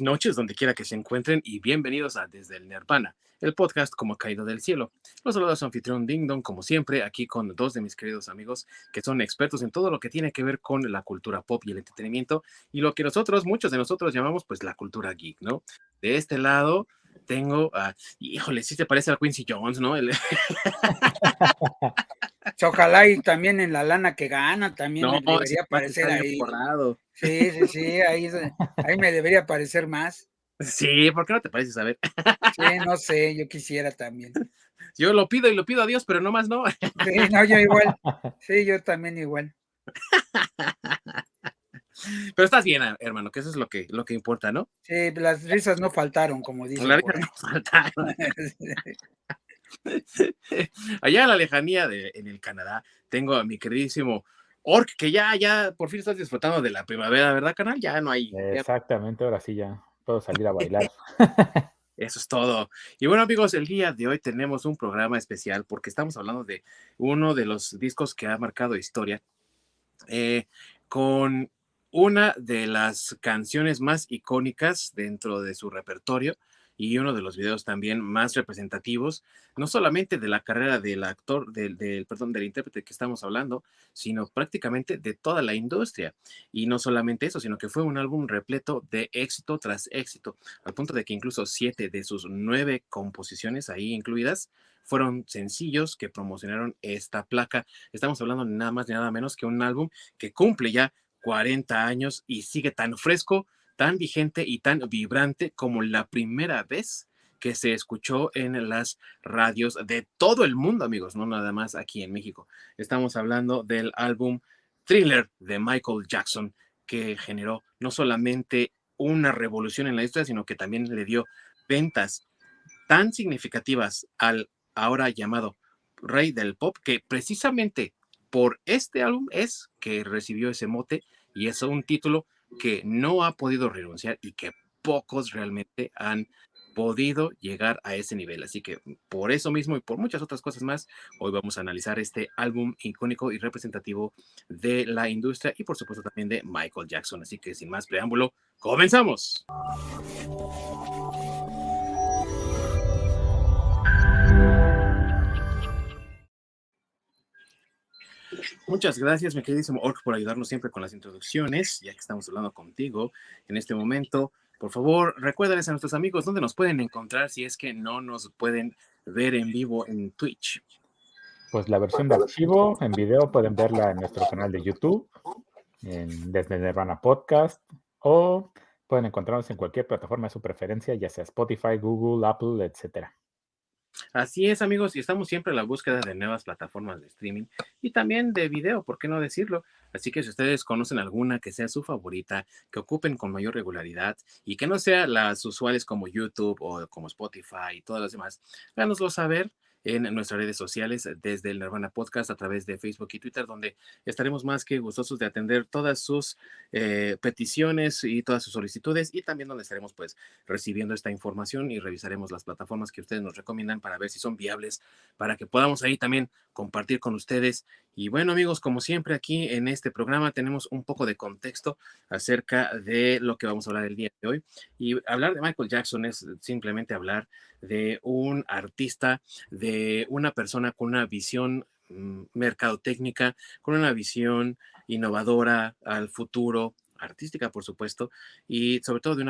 Noches, donde quiera que se encuentren, y bienvenidos a Desde el Nirvana, el podcast como caído del cielo. Los saluda su anfitrión Ding Dong, como siempre, aquí con dos de mis queridos amigos que son expertos en todo lo que tiene que ver con la cultura pop y el entretenimiento, y lo que nosotros, muchos de nosotros llamamos pues la cultura geek, ¿no? De este lado tengo híjole, sí se parece a Quincy Jones, ¿no? Ojalá y también en la lana que gana, también No, me ese debería cuate está aparecer bien ahí. forrado. Sí, ahí me debería aparecer más. Sí, ¿por qué no te pareces? A ver. Sí, no sé, yo quisiera también. Yo lo pido y lo pido a Dios, pero no más no. Sí, no, yo igual. Sí, yo también igual. Pero estás bien, hermano, que eso es lo que importa, ¿no? Sí, las risas no faltaron, como dicen Las por risas ahí. no faltaron. Allá en la lejanía en el Canadá, tengo a mi queridísimo Orc, que ya por fin estás disfrutando de la primavera, ¿verdad, canal? Ya no hay. Exactamente, ahora sí ya puedo salir a bailar. Eso es todo. Y bueno, amigos, el día de hoy tenemos un programa especial porque estamos hablando de uno de los discos que ha marcado historia, con una de las canciones más icónicas dentro de su repertorio y uno de los videos también más representativos, no solamente de la carrera del actor, perdón, del intérprete que estamos hablando, sino prácticamente de toda la industria. Y no solamente eso, sino que fue un álbum repleto de éxito tras éxito, al punto de que incluso 7 de sus 9 composiciones ahí incluidas fueron sencillos que promocionaron esta placa. Estamos hablando ni nada más ni nada menos que un álbum que cumple ya 40 años y sigue tan fresco, tan vigente y tan vibrante como la primera vez que se escuchó en las radios de todo el mundo, amigos, no nada más aquí en México. Estamos hablando del álbum Thriller de Michael Jackson, que generó no solamente una revolución en la historia, sino que también le dio ventas tan significativas al ahora llamado rey del pop, que precisamente por este álbum es que recibió ese mote, y es un título que no ha podido renunciar y que pocos realmente han podido llegar a ese nivel. Así que por eso mismo y por muchas otras cosas más, hoy vamos a analizar este álbum icónico y representativo de la industria y por supuesto también de Michael Jackson. Así que sin más preámbulo, comenzamos. Muchas gracias, mi queridísimo Orc, por ayudarnos siempre con las introducciones, ya que estamos hablando contigo en este momento. Por favor, recuérdales a nuestros amigos dónde nos pueden encontrar si es que no nos pueden ver en vivo en Twitch. Pues la versión de archivo en video pueden verla en nuestro canal de YouTube, desde Nirvana Podcast, o pueden encontrarnos en cualquier plataforma de su preferencia, ya sea Spotify, Google, Apple, etcétera. Así es, amigos, y estamos siempre a la búsqueda de nuevas plataformas de streaming y también de video, ¿por qué no decirlo? Así que si ustedes conocen alguna que sea su favorita, que ocupen con mayor regularidad y que no sea las usuales como YouTube o como Spotify y todas las demás, háganoslo saber en nuestras redes sociales desde el Nirvana Podcast a través de Facebook y Twitter, donde estaremos más que gustosos de atender todas sus peticiones y todas sus solicitudes, y también donde estaremos pues recibiendo esta información y revisaremos las plataformas que ustedes nos recomiendan para ver si son viables, para que podamos ahí también compartir con ustedes. Y bueno, amigos, como siempre aquí en este programa tenemos un poco de contexto acerca de lo que vamos a hablar el día de hoy. Y hablar de Michael Jackson es simplemente hablar de un artista, de una persona con una visión mercadotécnica, con una visión innovadora al futuro, artística, por supuesto, y sobre todo de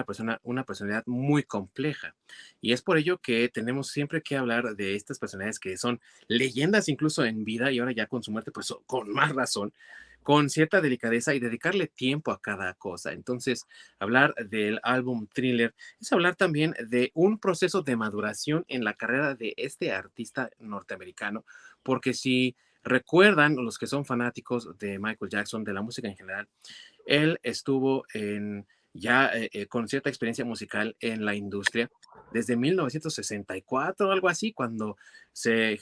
una personalidad muy compleja. Y es por ello que tenemos siempre que hablar de estas personalidades que son leyendas incluso en vida y ahora ya con su muerte, pues con más razón, con cierta delicadeza y dedicarle tiempo a cada cosa. Entonces, hablar del álbum Thriller es hablar también de un proceso de maduración en la carrera de este artista norteamericano, porque si recuerdan los que son fanáticos de Michael Jackson, de la música en general, él estuvo con cierta experiencia musical en la industria desde 1964 o algo así, cuando se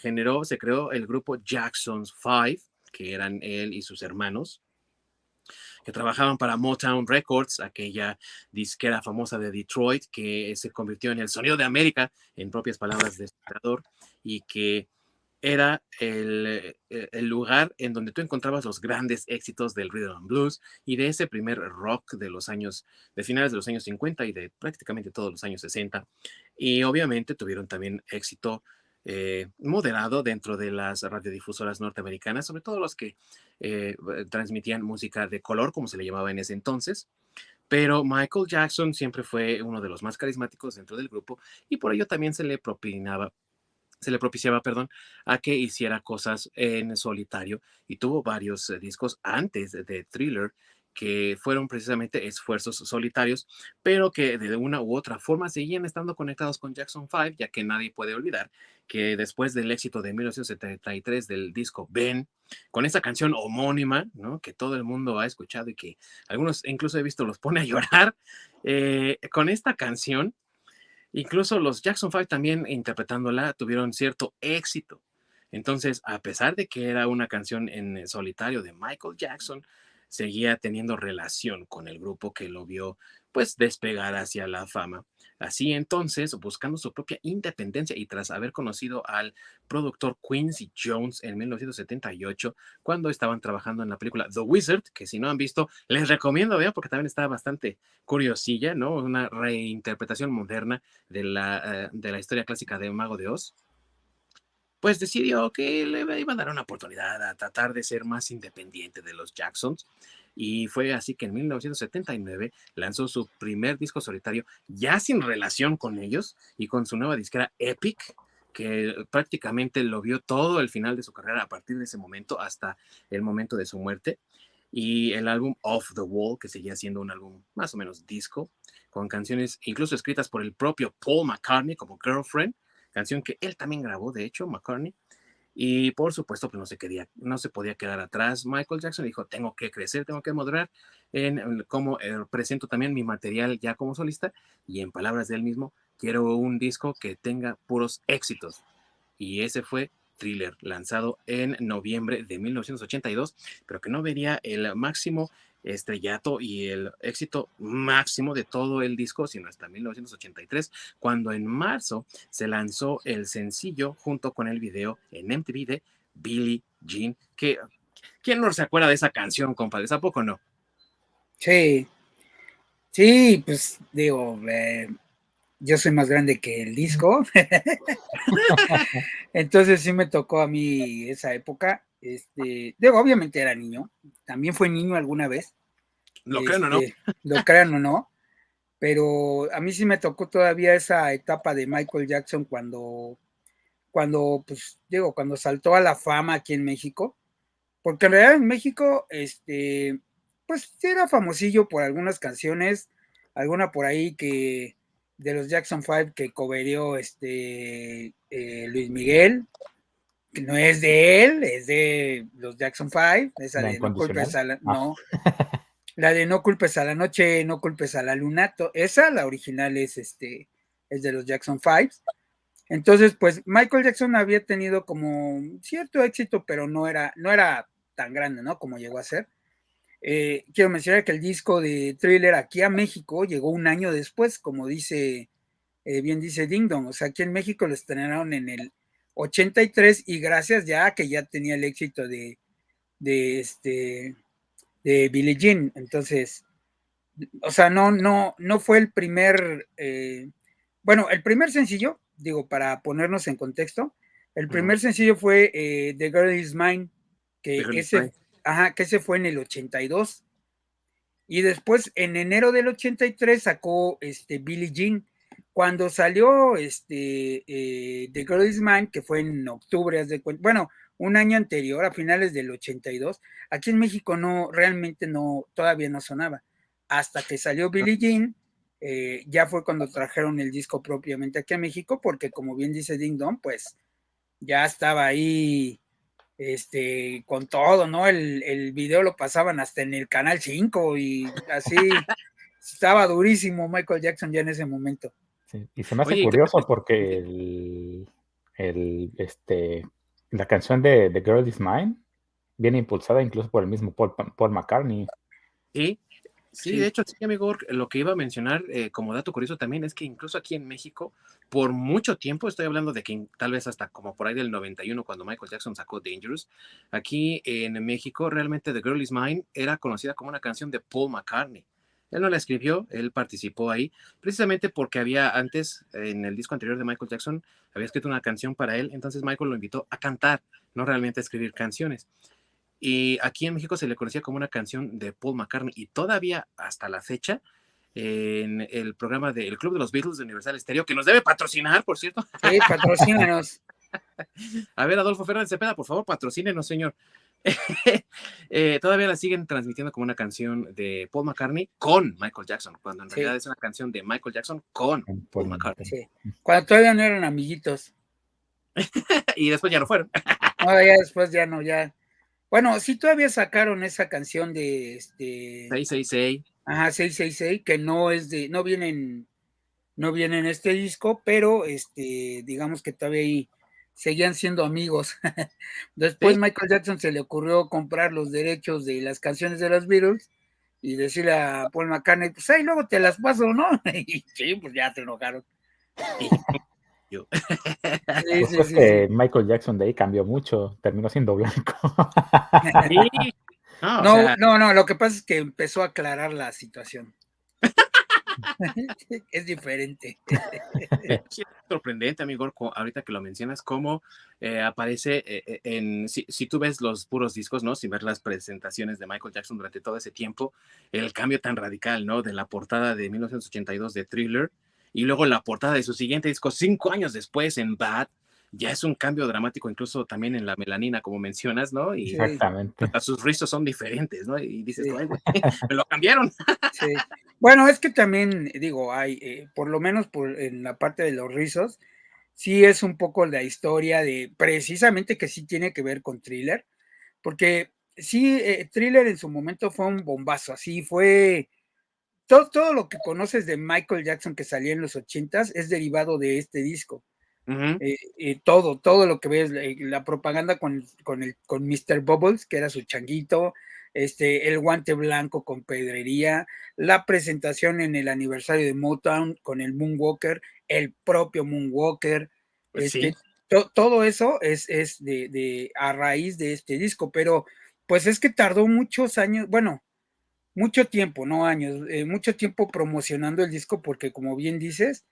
creó el grupo Jackson's Five, que eran él y sus hermanos, que trabajaban para Motown Records, aquella disquera famosa de Detroit, que se convirtió en el sonido de América, en propias palabras de su creador, y que era el lugar en donde tú encontrabas los grandes éxitos del rhythm and blues y de ese primer rock de finales de los años 50 y de prácticamente todos los años 60. Y obviamente tuvieron también éxito moderado dentro de las radiodifusoras norteamericanas, sobre todo los que transmitían música de color, como se le llamaba en ese entonces. Pero Michael Jackson siempre fue uno de los más carismáticos dentro del grupo y por ello también se le propiciaba, perdón, a que hiciera cosas en solitario y tuvo varios discos antes de Thriller que fueron precisamente esfuerzos solitarios, pero que de una u otra forma seguían estando conectados con Jackson 5, ya que nadie puede olvidar que después del éxito de 1973 del disco Ben, con esa canción homónima, ¿no? Que todo el mundo ha escuchado y que algunos incluso he visto los pone a llorar, con esta canción incluso los Jackson 5 también interpretándola tuvieron cierto éxito. Entonces, a pesar de que era una canción en solitario de Michael Jackson, seguía teniendo relación con el grupo que lo vio pues despegar hacia la fama. Así entonces, buscando su propia independencia y tras haber conocido al productor Quincy Jones en 1978, cuando estaban trabajando en la película The Wizard, que si no han visto, les recomiendo, vean, porque también está bastante curiosilla, ¿no? Una reinterpretación moderna de la historia clásica de Mago de Oz, pues decidió que le iba a dar una oportunidad a tratar de ser más independiente de los Jacksons. Y fue así que en 1979 lanzó su primer disco solitario, ya sin relación con ellos, y con su nueva disquera Epic, que prácticamente lo vio todo el final de su carrera a partir de ese momento hasta el momento de su muerte. Y el álbum Off the Wall, que seguía siendo un álbum más o menos disco, con canciones incluso escritas por el propio Paul McCartney como Girlfriend, canción que él también grabó, de hecho, McCartney. Y por supuesto, pues no se podía quedar atrás. Michael Jackson dijo, tengo que crecer, tengo que moderar en cómo presento también mi material ya como solista. Y en palabras de él mismo, quiero un disco que tenga puros éxitos. Y ese fue Thriller, lanzado en noviembre de 1982, pero que no vería el máximo estrellato y el éxito máximo de todo el disco, sino hasta 1983, cuando en marzo se lanzó el sencillo junto con el video en MTV de Billie Jean, que ¿quién no se acuerda de esa canción, compadre? ¿A poco no? Sí, sí, pues digo, yo soy más grande que el disco, entonces sí me tocó a mí esa época. Digo, obviamente era niño, también fue niño alguna vez, ¿Lo crean o no? lo crean o no, pero a mí sí me tocó todavía esa etapa de Michael Jackson pues digo, cuando saltó a la fama aquí en México, porque en realidad en México, pues sí era famosillo por algunas canciones, alguna por ahí que de los Jackson 5 que coverió Luis Miguel, que no es de él, es de los Jackson 5, esa La de no culpes incondicional. a la, no, la de no culpes a la noche, no culpes a la luna, esa, la original es de los Jackson 5. Entonces, pues Michael Jackson había tenido como cierto éxito, pero no era tan grande, ¿no? Como llegó a ser. Quiero mencionar que el disco de Thriller aquí a México llegó un año después, como bien dice Ding Dong. O sea, aquí en México lo estrenaron en el 83 y gracias ya a que ya tenía el éxito de, este, de Billie Jean. Entonces, o sea, no fue el primer, bueno, el primer sencillo, digo, para ponernos en contexto, el primer sencillo fue The Girl Is Mine, The que Girl Is ese, Mine. que ese fue en el 82. Y después, en enero del 83, sacó Billie Jean. Cuando salió The Girl Is Mine, que fue en octubre, bueno, un año anterior, a finales del 82, aquí en México realmente todavía no sonaba. Hasta que salió Billie Jean, ya fue cuando trajeron el disco propiamente aquí a México, porque como bien dice Ding Dong, pues ya estaba ahí con todo, ¿no? El video lo pasaban hasta en el Canal 5 y así estaba durísimo Michael Jackson ya en ese momento. Sí. Y se me hace Oye, ¿y qué curioso tal? porque la canción de The Girl Is Mine viene impulsada incluso por el mismo Paul McCartney. Sí, Sí, de hecho, sí, amigo, lo que iba a mencionar como dato curioso también es que incluso aquí en México, por mucho tiempo, estoy hablando de que tal vez hasta como por ahí del 91, cuando Michael Jackson sacó Dangerous, aquí en México realmente The Girl Is Mine era conocida como una canción de Paul McCartney. Él no la escribió, él participó ahí, precisamente porque había antes, en el disco anterior de Michael Jackson, había escrito una canción para él, entonces Michael lo invitó a cantar, no realmente a escribir canciones. Y aquí en México se le conocía como una canción de Paul McCartney y todavía hasta la fecha en el programa del Club de los Beatles de Universal Stereo, que nos debe patrocinar, por cierto. Sí, patrocínanos. A ver, Adolfo Fernández Cepeda, por favor, patrocínenos, señor. Todavía la siguen transmitiendo como una canción de Paul McCartney con Michael Jackson, cuando en realidad es una canción de Michael Jackson con Paul McCartney. Sí. Cuando todavía no eran amiguitos. Y después ya no fueron. No, ya después ya no, ya. Bueno, sí todavía sacaron esa canción de 666. Ajá, 666, que no es de, no viene en este disco, pero digamos que todavía ahí seguían siendo amigos. Después Sí. Michael Jackson se le ocurrió comprar los derechos de las canciones de los Beatles y decirle a Paul McCartney, pues ahí luego te las paso, ¿no? Y sí, pues ya se enojaron. Y yo. Sí, Pues sí, es sí, que sí. Michael Jackson de ahí cambió mucho, terminó siendo blanco. Sí. No, o No, sea, no, no, lo que pasa es que empezó a aclarar la situación. Es diferente. de hecho, sí es sorprendente, amigo, ahorita que lo mencionas, cómo aparece si tú ves los puros discos, ¿no? Sin ver las presentaciones de Michael Jackson durante todo ese tiempo, el cambio tan radical, ¿no? De la portada de 1982 de Thriller y luego la portada de su siguiente disco 5 años después en Bad, ya es un cambio dramático incluso también en la melanina, como mencionas, ¿no? Y Sí, Exactamente. hasta sus rizos son diferentes, ¿no? Y dices, sí. ay, güey, me lo cambiaron. Sí. Bueno, es que también, digo, hay, por lo menos en la parte de los rizos, sí es un poco la historia de, precisamente que sí tiene que ver con Thriller, porque sí, Thriller en su momento fue un bombazo, así fue, todo lo que conoces de Michael Jackson que salía en los ochentas es derivado de este disco. Ujú. Todo lo que ves, la propaganda con Mr. Bubbles, que era su changuito, el guante blanco con pedrería, la presentación en el aniversario de Motown con el Moonwalker, el propio Moonwalker, Sí. todo eso es a raíz de este disco, pero pues es que tardó muchos años, bueno, mucho tiempo, no años, mucho tiempo promocionando el disco porque como bien dices,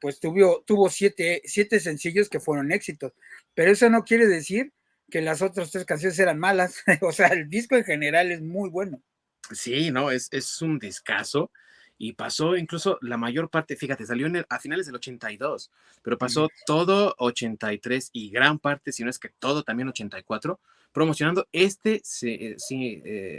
pues tuvo siete sencillos que fueron éxitos, pero eso no quiere decir que las otras tres canciones eran malas, o sea, el disco en general es muy bueno. Sí, no, es un discazo y pasó incluso la mayor parte, fíjate, salió a finales del 82, pero Uh -huh. pasó todo 83 y gran parte, si no es que todo también 84, promocionando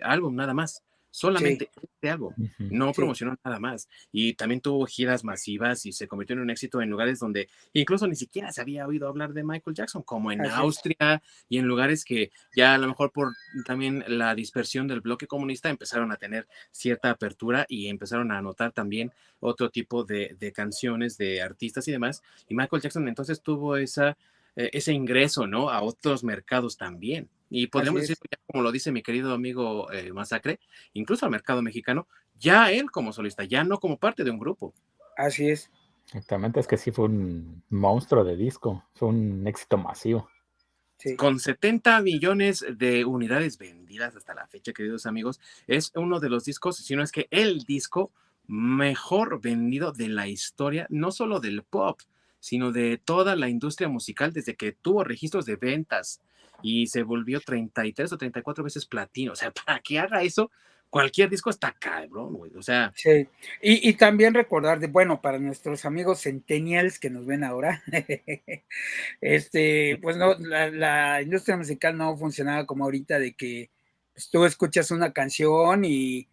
álbum nada más, Sí, solamente este álbum, Ujú. no sí, promocionó nada más. Y también tuvo giras masivas y se convirtió en un éxito en lugares donde incluso ni siquiera se había oído hablar de Michael Jackson, como en así es, Austria y en lugares que ya a lo mejor por también la dispersión del bloque comunista empezaron a tener cierta apertura y empezaron a anotar también otro tipo de canciones de artistas y demás. Y Michael Jackson entonces tuvo ese ingreso, ¿no? A otros mercados también. Y así podríamos decir, es, ya como lo dice mi querido amigo Masacre, incluso al mercado mexicano, ya él como solista, ya no como parte de un grupo. así es, Exactamente, es que sí fue un monstruo de disco, fue un éxito masivo. sí, Con 70 millones de unidades vendidas hasta la fecha, queridos amigos, es uno de los discos, si no es que el disco mejor vendido de la historia, no solo del pop, sino de toda la industria musical desde que tuvo registros de ventas y se volvió 33 o 34 veces platino. O sea, para que haga eso, cualquier disco está cabrón, güey. O sea, sí. Y también recordar bueno, para nuestros amigos centennials que nos ven ahora, pues no, la industria musical no funcionaba como ahorita de que pues, tú escuchas una canción y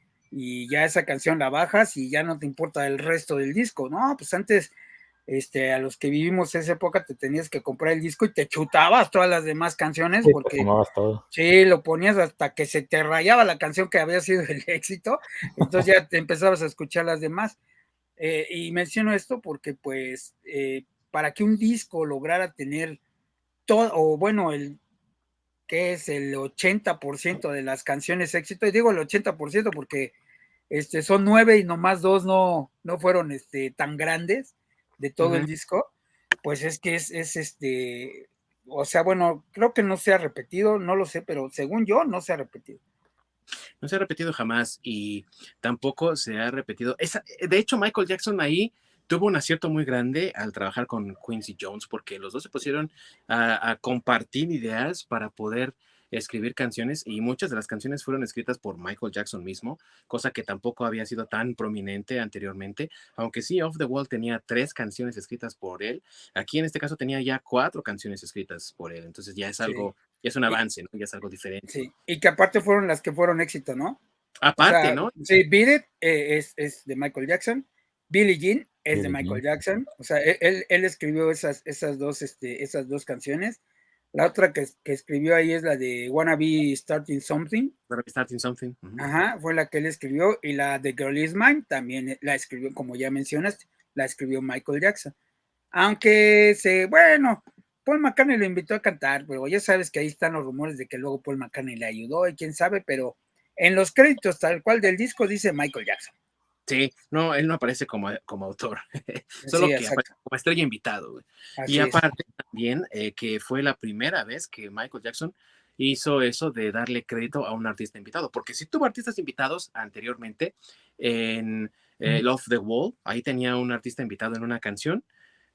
ya esa canción la bajas y ya no te importa el resto del disco, ¿no? Pues antes, a los que vivimos esa época te tenías que comprar el disco y te chutabas todas las demás canciones Sí, te porque fumabas todo. sí, lo ponías hasta que se te rayaba la canción que había sido el éxito, entonces ya te empezabas a escuchar las demás. Y menciono esto porque pues para que un disco lograra tener todo, o bueno, que es el 80% de las canciones éxito, y digo el 80% porque son 9 y nomás 2 no fueron tan grandes de todo el disco, pues es que es o sea, bueno, creo que no se ha repetido, no lo sé, pero según yo no se ha repetido. No se ha repetido jamás y tampoco se ha repetido. De hecho, Michael Jackson ahí tuvo un acierto muy grande al trabajar con Quincy Jones porque los dos se pusieron a compartir ideas para poder escribir canciones y muchas de las canciones fueron escritas por Michael Jackson mismo, cosa que tampoco había sido tan prominente anteriormente, aunque sí, Off the Wall tenía 3 canciones escritas por él, aquí en este caso tenía ya 4 canciones escritas por él, entonces ya es Sí. algo, ya es un avance, ¿no? Ya es algo diferente. Sí, y que aparte fueron las que fueron éxito, ¿no? O Aparte, sea, ¿no? sí, Beat It es de Michael Jackson, Billie Jean es de Billie Michael Jean. Jackson, o sea, él escribió esas dos canciones. La otra que escribió ahí es la de Wanna Be Starting Something. Starting Something. Ajá, fue la que él escribió, y la de Girl Is Mine también la escribió, como ya mencionaste, la escribió Michael Jackson. Aunque bueno, Paul McCartney lo invitó a cantar, pero ya sabes que ahí están los rumores de que luego Paul McCartney le ayudó y quién sabe, pero en los créditos tal cual del disco dice Michael Jackson. Sí, no, él no aparece como autor, Sí, solo que aparece exacto. como estrella invitado, güey. Y Así es. aparte también que fue la primera vez que Michael Jackson hizo eso de darle crédito a un artista invitado, porque sí tuvo artistas invitados anteriormente en Love the Wall, ahí tenía un artista invitado en una canción,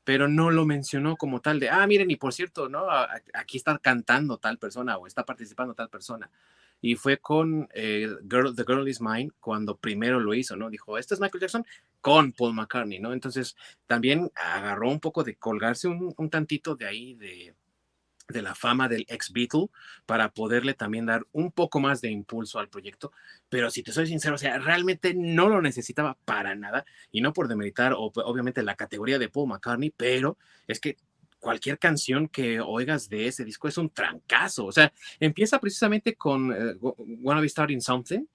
pero no lo mencionó como tal de, miren, y por cierto, ¿no? Aquí está cantando tal persona o está participando tal persona. Y fue con The Girl Is Mine cuando primero lo hizo, ¿no? Dijo, este es Michael Jackson con Paul McCartney, ¿no? Entonces también agarró un poco de colgarse un tantito de ahí de la fama del ex Beatle para poderle también dar un poco más de impulso al proyecto, pero si te soy sincero, o sea, realmente no lo necesitaba para nada y no por demeritar obviamente la categoría de Paul McCartney, pero es que cualquier canción que oigas de ese disco es un trancazo, o sea, empieza precisamente con Wanna Be Starting Something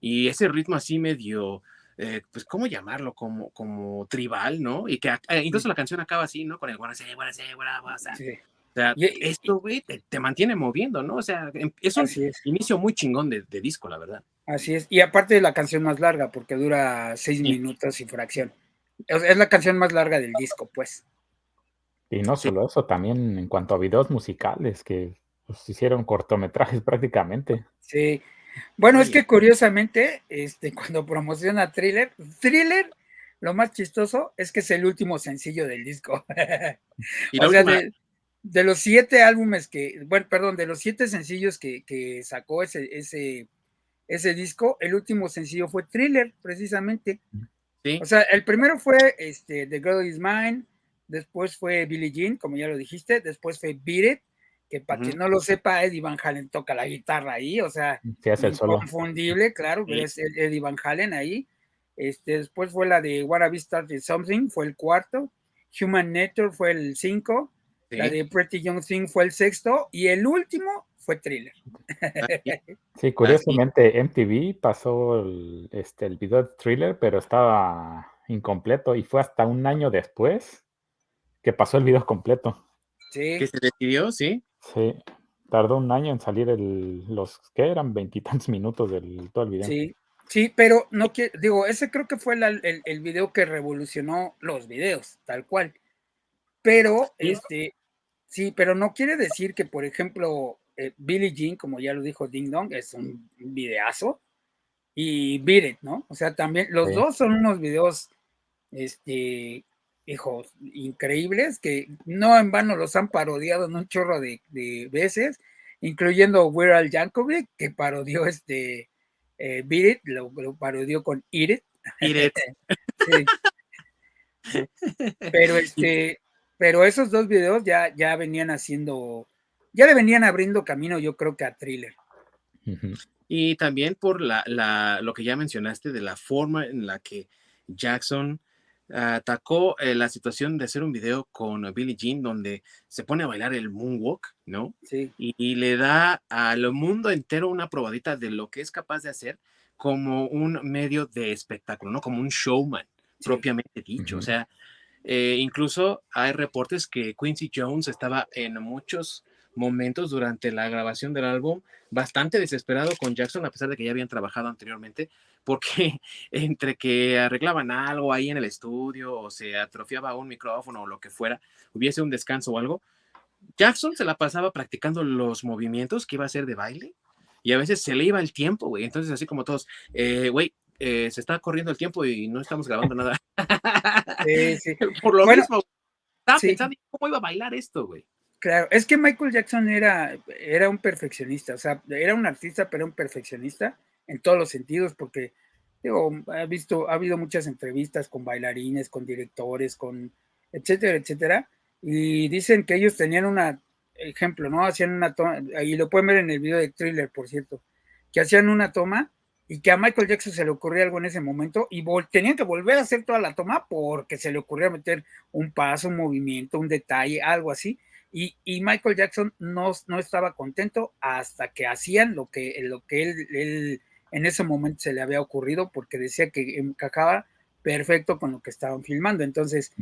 y ese ritmo así medio pues, ¿cómo llamarlo? Como tribal, ¿no? Y que incluso la canción acaba así, ¿no? Con el wanna say, wanna say, wanna say. Sí. O sea, Y esto, güey, te mantiene moviendo, ¿no? O sea, es un así es. inicio muy chingón de disco, la verdad. Así es. Y aparte de la canción más larga, porque dura 6 Sí, minutos y fracción. Es la canción más larga del disco, pues. Y no sí. solo eso, también en cuanto a videos musicales, que pues, hicieron cortometrajes prácticamente. Sí. Bueno, es Oye, que curiosamente, cuando promociona Thriller, lo más chistoso es que es el último sencillo del disco. y la O sea, última, de los 7 álbumes bueno, perdón, de los 7 sencillos que sacó ese disco, el último sencillo fue Thriller, precisamente. sí, O sea, el primero fue The Girl Is Mine, después fue Billie Jean, como ya lo dijiste, después fue Beat It, que para quien no lo sepa, Eddie Van Halen toca la guitarra ahí, o sea, Se hace el solo. inconfundible, claro, pero sí, es Eddie Van Halen ahí. Después fue la de Wanna Be Started Something, fue el cuarto. Human Nature fue el 5. La sí, de Pretty Young Thing fue el sexto. Y el último fue Thriller. así, Sí, así. curiosamente MTV pasó el video de Thriller, pero estaba incompleto y fue hasta un año después que pasó el video completo. Que Sí, se decidió, sí, Sí, tardó un año en salir los que eran veintitantos minutos del todo el video. sí, sí, pero no quiero, digo, ese creo que fue el video que revolucionó los videos, tal cual. Pero, sí, sí, pero no quiere decir que, por ejemplo, Billie Jean, como ya lo dijo Ding Dong, es un videazo, y Beat It, ¿no? O sea, también los Sí, dos son unos videos, este, hijos, increíbles, que no en vano los han parodiado en un chorro de veces, incluyendo Weird Al Yankovic, que parodió Beat It, lo parodió con Eat It. Eat It. Sí, pero Y, pero esos dos videos ya venían haciendo, ya le venían abriendo camino, yo creo que a Thriller. ujú, y también por lo que ya mencionaste de la forma en la que Jackson atacó la situación de hacer un video con Billie Jean donde se pone a bailar el moonwalk, ¿no? Sí, Y le da al mundo entero una probadita de lo que es capaz de hacer como un medio de espectáculo, ¿no? Como un showman, sí, propiamente dicho. O ujú. sea, incluso hay reportes que Quincy Jones estaba en momentos durante la grabación del álbum bastante desesperado con Jackson, a pesar de que ya habían trabajado anteriormente, porque entre que arreglaban algo ahí en el estudio o se atrofiaba un micrófono o lo que fuera, hubiese un descanso o algo, Jackson se la pasaba practicando los movimientos que iba a hacer de baile y a veces se le iba el tiempo, güey. Entonces, así como todos, güey, se está corriendo el tiempo y no estamos grabando nada. Sí. Por lo Bueno, mismo, estaba sí, pensando cómo iba a bailar esto, güey. claro. Es que Michael Jackson era un perfeccionista, o sea, era un artista, pero un perfeccionista en todos los sentidos, porque digo, ha habido muchas entrevistas con bailarines, con directores, con etcétera, etcétera, y dicen que ellos tenían ejemplo, ¿no? Hacían una toma, y lo pueden ver en el video de Thriller, por cierto, que hacían una toma y que a Michael Jackson se le ocurría algo en ese momento y tenían que volver a hacer toda la toma porque se le ocurría meter un paso, un movimiento, un detalle, algo así. Y Michael Jackson no estaba contento hasta que hacían lo que él en ese momento se le había ocurrido, porque decía que encajaba perfecto con lo que estaban filmando. Entonces,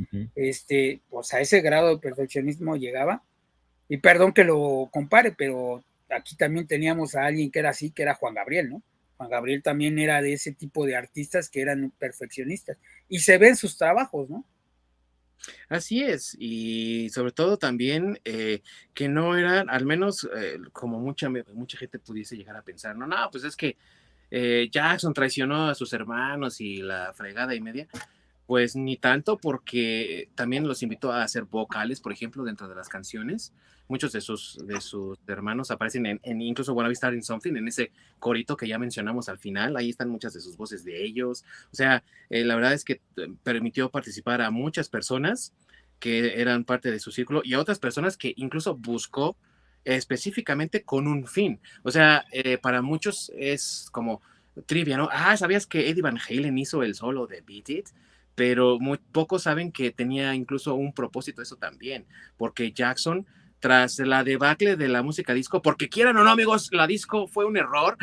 pues a ese grado de perfeccionismo llegaba. Y perdón que lo compare, pero aquí también teníamos a alguien que era así, que era Juan Gabriel, ¿no? Juan Gabriel también era de ese tipo de artistas que eran perfeccionistas. Y se ven sus trabajos, ¿no? Así es, y sobre todo también que no eran, al menos como mucha gente pudiese llegar a pensar, no, pues es que Jackson traicionó a sus hermanos y la fregada y media. Pues ni tanto, porque también los invitó a hacer vocales, por ejemplo, dentro de las canciones. Muchos de sus hermanos aparecen incluso Wanna Be Starting Something, en ese corito que ya mencionamos al final. Ahí están muchas de sus voces de ellos. O sea, la verdad es que permitió participar a muchas personas que eran parte de su círculo y a otras personas que incluso buscó específicamente con un fin. O sea, para muchos es como trivia, ¿no? ¿Sabías que Eddie Van Halen hizo el solo de Beat It? Pero muy pocos saben que tenía incluso un propósito eso también, porque Jackson, tras la debacle de la música disco, porque quieran o no, amigos, la disco fue un error,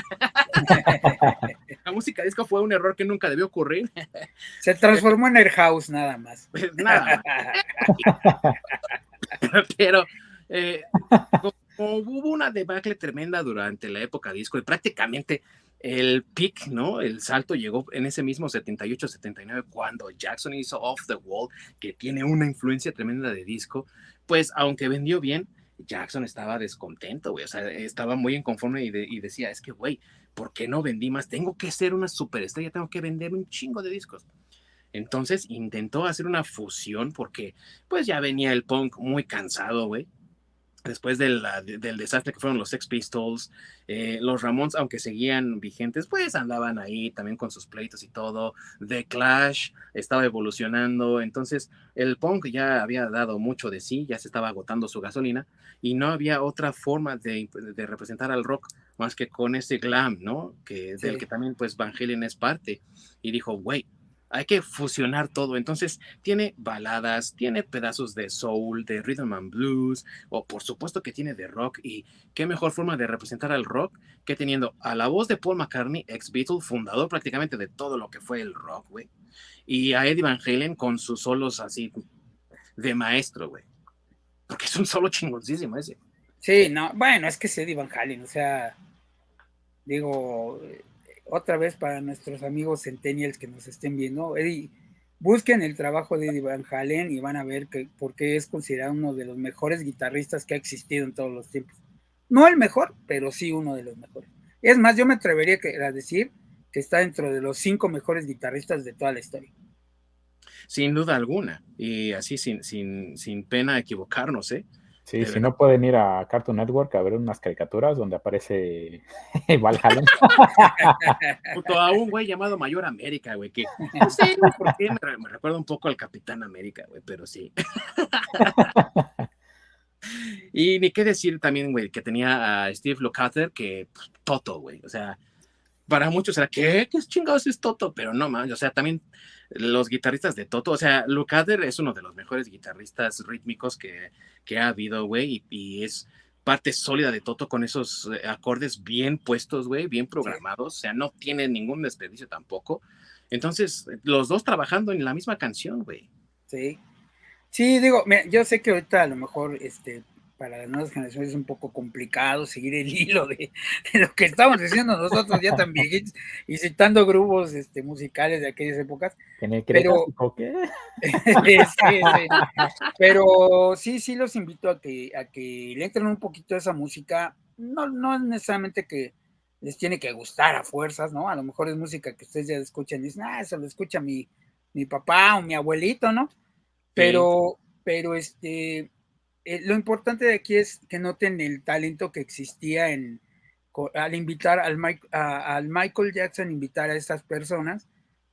la música disco fue un error que nunca debió ocurrir, Se transformó en Air House nada más. pues nada más, pero como hubo una debacle tremenda durante la época disco y prácticamente el peak, ¿no? El salto llegó en ese mismo 78-79 cuando Jackson hizo Off the Wall, que tiene una influencia tremenda de disco, pues aunque vendió bien, Jackson estaba descontento, güey, o sea, estaba muy inconforme y decía, es que, güey, ¿por qué no vendí más? Tengo que ser una superestrella, tengo que vender un chingo de discos. Entonces intentó hacer una fusión porque pues ya venía el punk muy cansado, güey, después del desastre que fueron los Sex Pistols, los Ramones, aunque seguían vigentes, pues andaban ahí también con sus pleitos y todo. The Clash estaba evolucionando, entonces el punk ya había dado mucho de sí, ya se estaba agotando su gasolina y no había otra forma de representar al rock más que con ese glam, ¿no? Del Sí. que también pues Van Halen es parte. Y dijo, güey, hay que fusionar todo. Entonces tiene baladas, tiene pedazos de soul, de rhythm and blues, o por supuesto que tiene de rock. Y qué mejor forma de representar al rock que teniendo a la voz de Paul McCartney, ex Beatle, fundador prácticamente de todo lo que fue el rock, güey. Y a Eddie Van Halen con sus solos así de maestro, güey. Porque es un solo chingoncísimo ese. Sí, no, bueno, es que es Eddie Van Halen, o sea, digo, otra vez para nuestros amigos centennials que nos estén viendo, Eddie, busquen el trabajo de Eddie Van Halen y van a ver que porque es considerado uno de los mejores guitarristas que ha existido en todos los tiempos. No el mejor, pero sí uno de los mejores. Es más, yo me atrevería a decir que está dentro de los 5 mejores guitarristas de toda la historia. Sin duda alguna. Y así sin pena equivocarnos, ¿eh? Sí, De si verdad. no pueden ir a Cartoon Network a ver unas caricaturas donde aparece Valhalla. Junto a un güey llamado Mayor América, güey, que no sé, güey, por qué me recuerda un poco al Capitán América, güey, pero sí. Y ni qué decir también, güey, que tenía a Steve Lukather, que pues, Toto, güey, o sea, para muchos era, ¿qué chingados es Toto? Pero no, man, o sea, también los guitarristas de Toto, o sea, Lukather es uno de los mejores guitarristas rítmicos que ha habido, güey, y es parte sólida de Toto con esos acordes bien puestos, güey, bien Sí, programados, o sea, no tiene ningún desperdicio tampoco. Entonces, los dos trabajando en la misma canción, güey. sí. Sí, digo, mira, yo sé que ahorita a lo mejor para las nuevas generaciones es un poco complicado seguir el hilo de lo que estamos diciendo nosotros ya tan viejitos y citando grupos musicales de aquellas épocas. En el Pero Cretácico, ¿qué? sí, pero sí los invito a que le entren un poquito a esa música. No es necesariamente que les tiene que gustar a fuerzas, ¿no? A lo mejor es música que ustedes ya escuchan y dicen, eso lo escucha mi papá o mi abuelito, ¿no? Sí. Pero lo importante de aquí es que noten el talento que existía al invitar al Michael Jackson, invitar a estas personas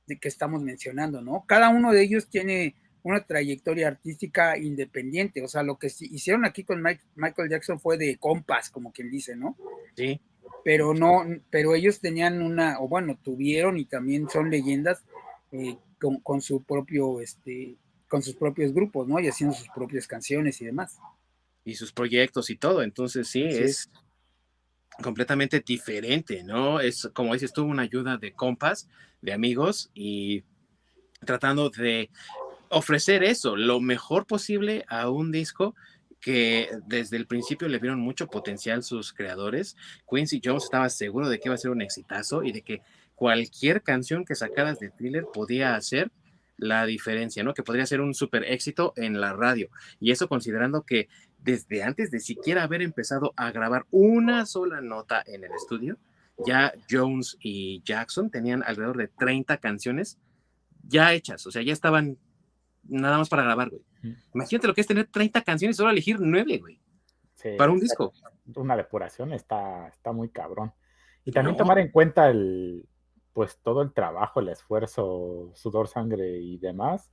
de que estamos mencionando, ¿no? Cada uno de ellos tiene una trayectoria artística independiente, o sea, lo que hicieron aquí con Michael Jackson fue de compas, como quien dice, ¿no? Sí. Pero ellos tenían tuvieron y también son leyendas con su propio, con sus propios grupos, ¿no? Y haciendo sus propias canciones y demás. Y sus proyectos y todo. Entonces, sí, Así es completamente diferente, ¿no? Es, como dices tú, una ayuda de compas, de amigos y tratando de ofrecer eso, lo mejor posible a un disco que desde el principio le vieron mucho potencial sus creadores. Quincy Jones estaba seguro de que iba a ser un exitazo y de que cualquier canción que sacaras de Thriller podía hacer la diferencia, ¿no? Que podría ser un súper éxito en la radio. Y eso considerando que desde antes de siquiera haber empezado a grabar una sola nota en el estudio, ya Jones y Jackson tenían alrededor de 30 canciones ya hechas, o sea, ya estaban nada más para grabar, güey. Imagínate lo que es tener 30 canciones y solo elegir 9, güey, Sí, para un disco. una depuración está muy cabrón. Y también No, tomar en cuenta pues todo el trabajo, el esfuerzo, sudor, sangre y demás,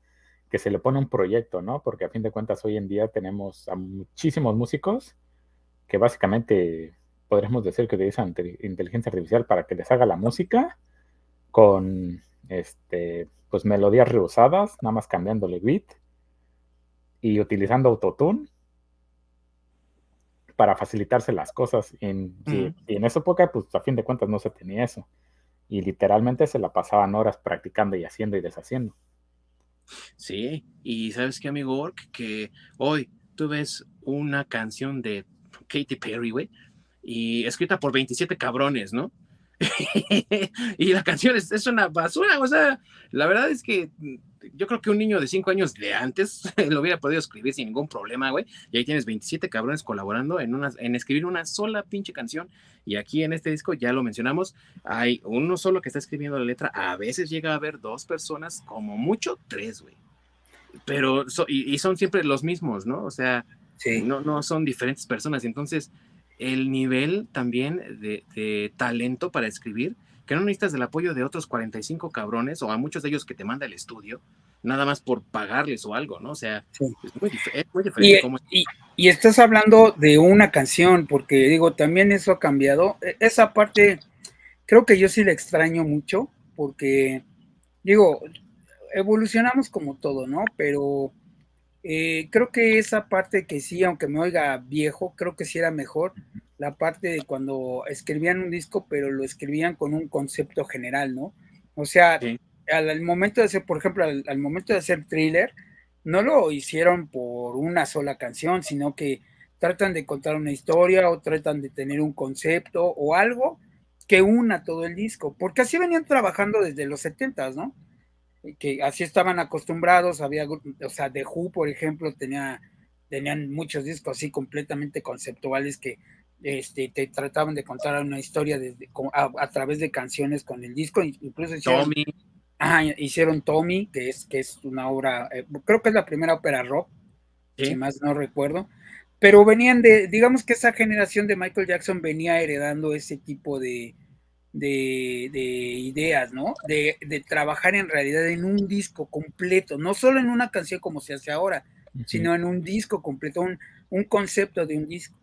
que se le pone a un proyecto, ¿no? Porque a fin de cuentas hoy en día tenemos a muchísimos músicos que básicamente podríamos decir que utilizan inteligencia artificial para que les haga la música con pues melodías reusadas, nada más cambiándole beat y utilizando autotune para facilitarse las cosas. Y en esa época, pues a fin de cuentas no se tenía eso. Y literalmente se la pasaban horas practicando y haciendo y deshaciendo. sí, y ¿sabes qué, amigo Ork? Que hoy tú ves una canción de Katy Perry, güey, y escrita por 27 cabrones, ¿no? Y la canción es una basura, o sea, la verdad es que yo creo que un niño de 5 años de antes lo hubiera podido escribir sin ningún problema, güey, y ahí tienes 27 cabrones colaborando en escribir una sola pinche canción, y aquí en este disco, ya lo mencionamos, hay uno solo que está escribiendo la letra, a veces llega a haber 2 personas, como mucho 3, güey, pero y son siempre los mismos, ¿no? O sea, Sí. no son diferentes personas, entonces el nivel también de talento para escribir, que no necesitas del apoyo de otros 45 cabrones o a muchos de ellos que te manda el estudio, nada más por pagarles o algo, ¿no? O sea, Sí. es muy diferente. Y estás hablando de una canción, porque digo, también eso ha cambiado. Esa parte, creo que yo sí la extraño mucho, porque digo, evolucionamos como todo, ¿no? Pero creo que esa parte que sí, aunque me oiga viejo, creo que sí era mejor la parte de cuando escribían un disco, pero lo escribían con un concepto general, ¿no? O sea, Sí. al momento de hacer, por ejemplo, al momento de hacer Thriller, no lo hicieron por una sola canción, sino que tratan de contar una historia o tratan de tener un concepto o algo que una todo el disco, porque así venían trabajando desde los 70s, ¿no? Que así estaban acostumbrados, o sea, The Who, por ejemplo, tenían muchos discos así completamente conceptuales que te trataban de contar una historia a través de canciones con el disco, incluso hicieron Tommy, que es una obra, creo que es la primera ópera rock, si Sí. más no recuerdo, pero venían digamos que esa generación de Michael Jackson venía heredando ese tipo de ideas, ¿no? De trabajar en realidad en un disco completo, no solo en una canción como se hace ahora, sino en un disco completo, un concepto de un disco.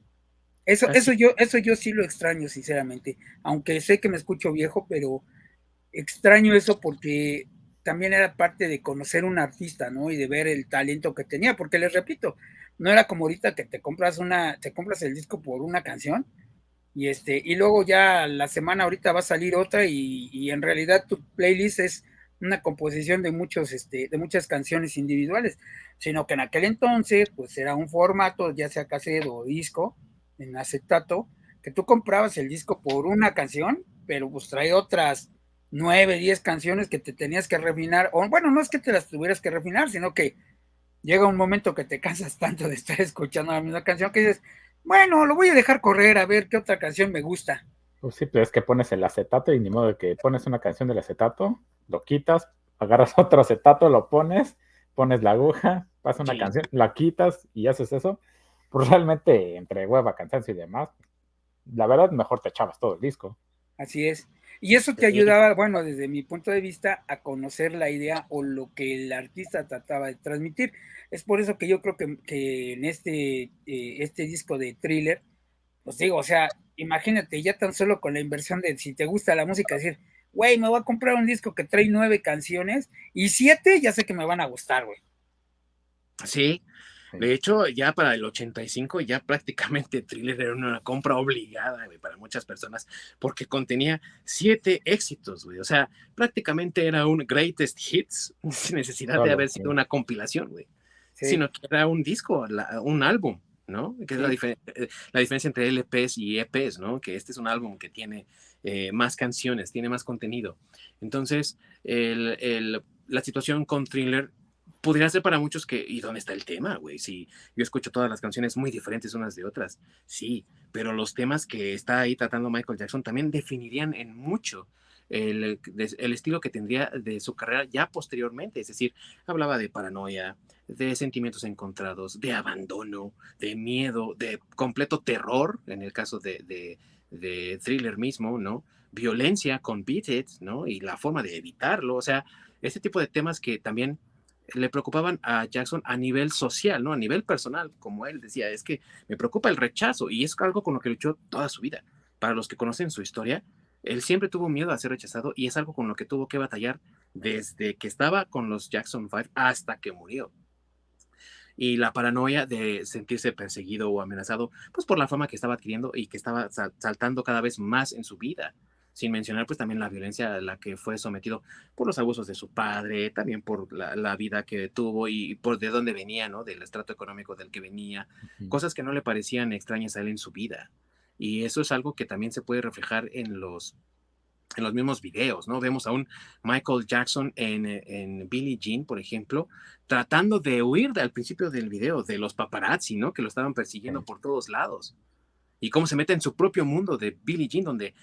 Así. Eso yo sí lo extraño, sinceramente, aunque sé que me escucho viejo, pero extraño eso porque también era parte de conocer un artista, ¿no? Y de ver el talento que tenía, porque les repito, no era como ahorita que te compras el disco por una canción y luego ya la semana ahorita va a salir otra y en realidad tu playlist es una composición de muchas canciones individuales, sino que en aquel entonces, pues era un formato, ya sea cassette o disco, en acetato, que tú comprabas el disco por una canción, pero pues trae otras 9, 10 canciones que te tenías que refinar, o bueno, no es que te las tuvieras que refinar, sino que llega un momento que te cansas tanto de estar escuchando la misma canción que dices, bueno, lo voy a dejar correr a ver qué otra canción me gusta. Pues sí, pero es que pones el acetato y ni modo de que pones una canción del acetato, lo quitas, agarras otro acetato, lo pones la aguja, pasa una Sí. canción, la quitas y haces eso. Pues realmente entre hueva, cansancio y demás, la verdad mejor te echabas todo el disco. Así es. Y eso te ayudaba, bueno, desde mi punto de vista, a conocer la idea o lo que el artista trataba de transmitir. Es por eso que yo creo que en este disco de Thriller, pues digo, o sea, imagínate ya tan solo con la inversión de si te gusta la música, decir, güey, me voy a comprar un disco que trae 9 canciones y 7 ya sé que me van a gustar, güey. Sí, Sí. de hecho, ya para el 85 ya prácticamente Thriller era una compra obligada, güey, para muchas personas, porque contenía 7 éxitos, güey. O sea, prácticamente era un greatest hits, sin necesidad de Solo, haber sí. sido una compilación, güey. Sí, Sino que era un disco, un álbum, ¿no? Que es sí. la diferencia entre LPs y EPs, ¿no? Que este es un álbum que tiene más canciones, tiene más contenido. Entonces, la situación con Thriller podría ser para muchos que, ¿y dónde está el tema, güey? Si yo escucho todas las canciones muy diferentes unas de otras, sí, pero los temas que está ahí tratando Michael Jackson también definirían en mucho el estilo que tendría de su carrera ya posteriormente, es decir, hablaba de paranoia, de sentimientos encontrados, de abandono, de miedo, de completo terror, en el caso de Thriller mismo, ¿no? Violencia con Beat It, ¿no? Y la forma de evitarlo, o sea, ese tipo de temas que también le preocupaban a Jackson a nivel social, ¿no? A nivel personal, como él decía, es que me preocupa el rechazo y es algo con lo que luchó toda su vida. Para los que conocen su historia, él siempre tuvo miedo a ser rechazado y es algo con lo que tuvo que batallar desde que estaba con los Jackson 5 hasta que murió. Y la paranoia de sentirse perseguido o amenazado, pues por la fama que estaba adquiriendo y que estaba saltando cada vez más en su vida. Sin mencionar pues también la violencia a la que fue sometido por los abusos de su padre, también por la vida que tuvo y por de dónde venía, ¿no? Del estrato económico del que venía, cosas que no le parecían extrañas a él en su vida. Y eso es algo que también se puede reflejar en los mismos videos, ¿no? Vemos a un Michael Jackson en Billie Jean, por ejemplo, tratando de huir al principio del video de los paparazzi, ¿no? Que lo estaban persiguiendo Sí. por todos lados. Y cómo se mete en su propio mundo de Billie Jean, donde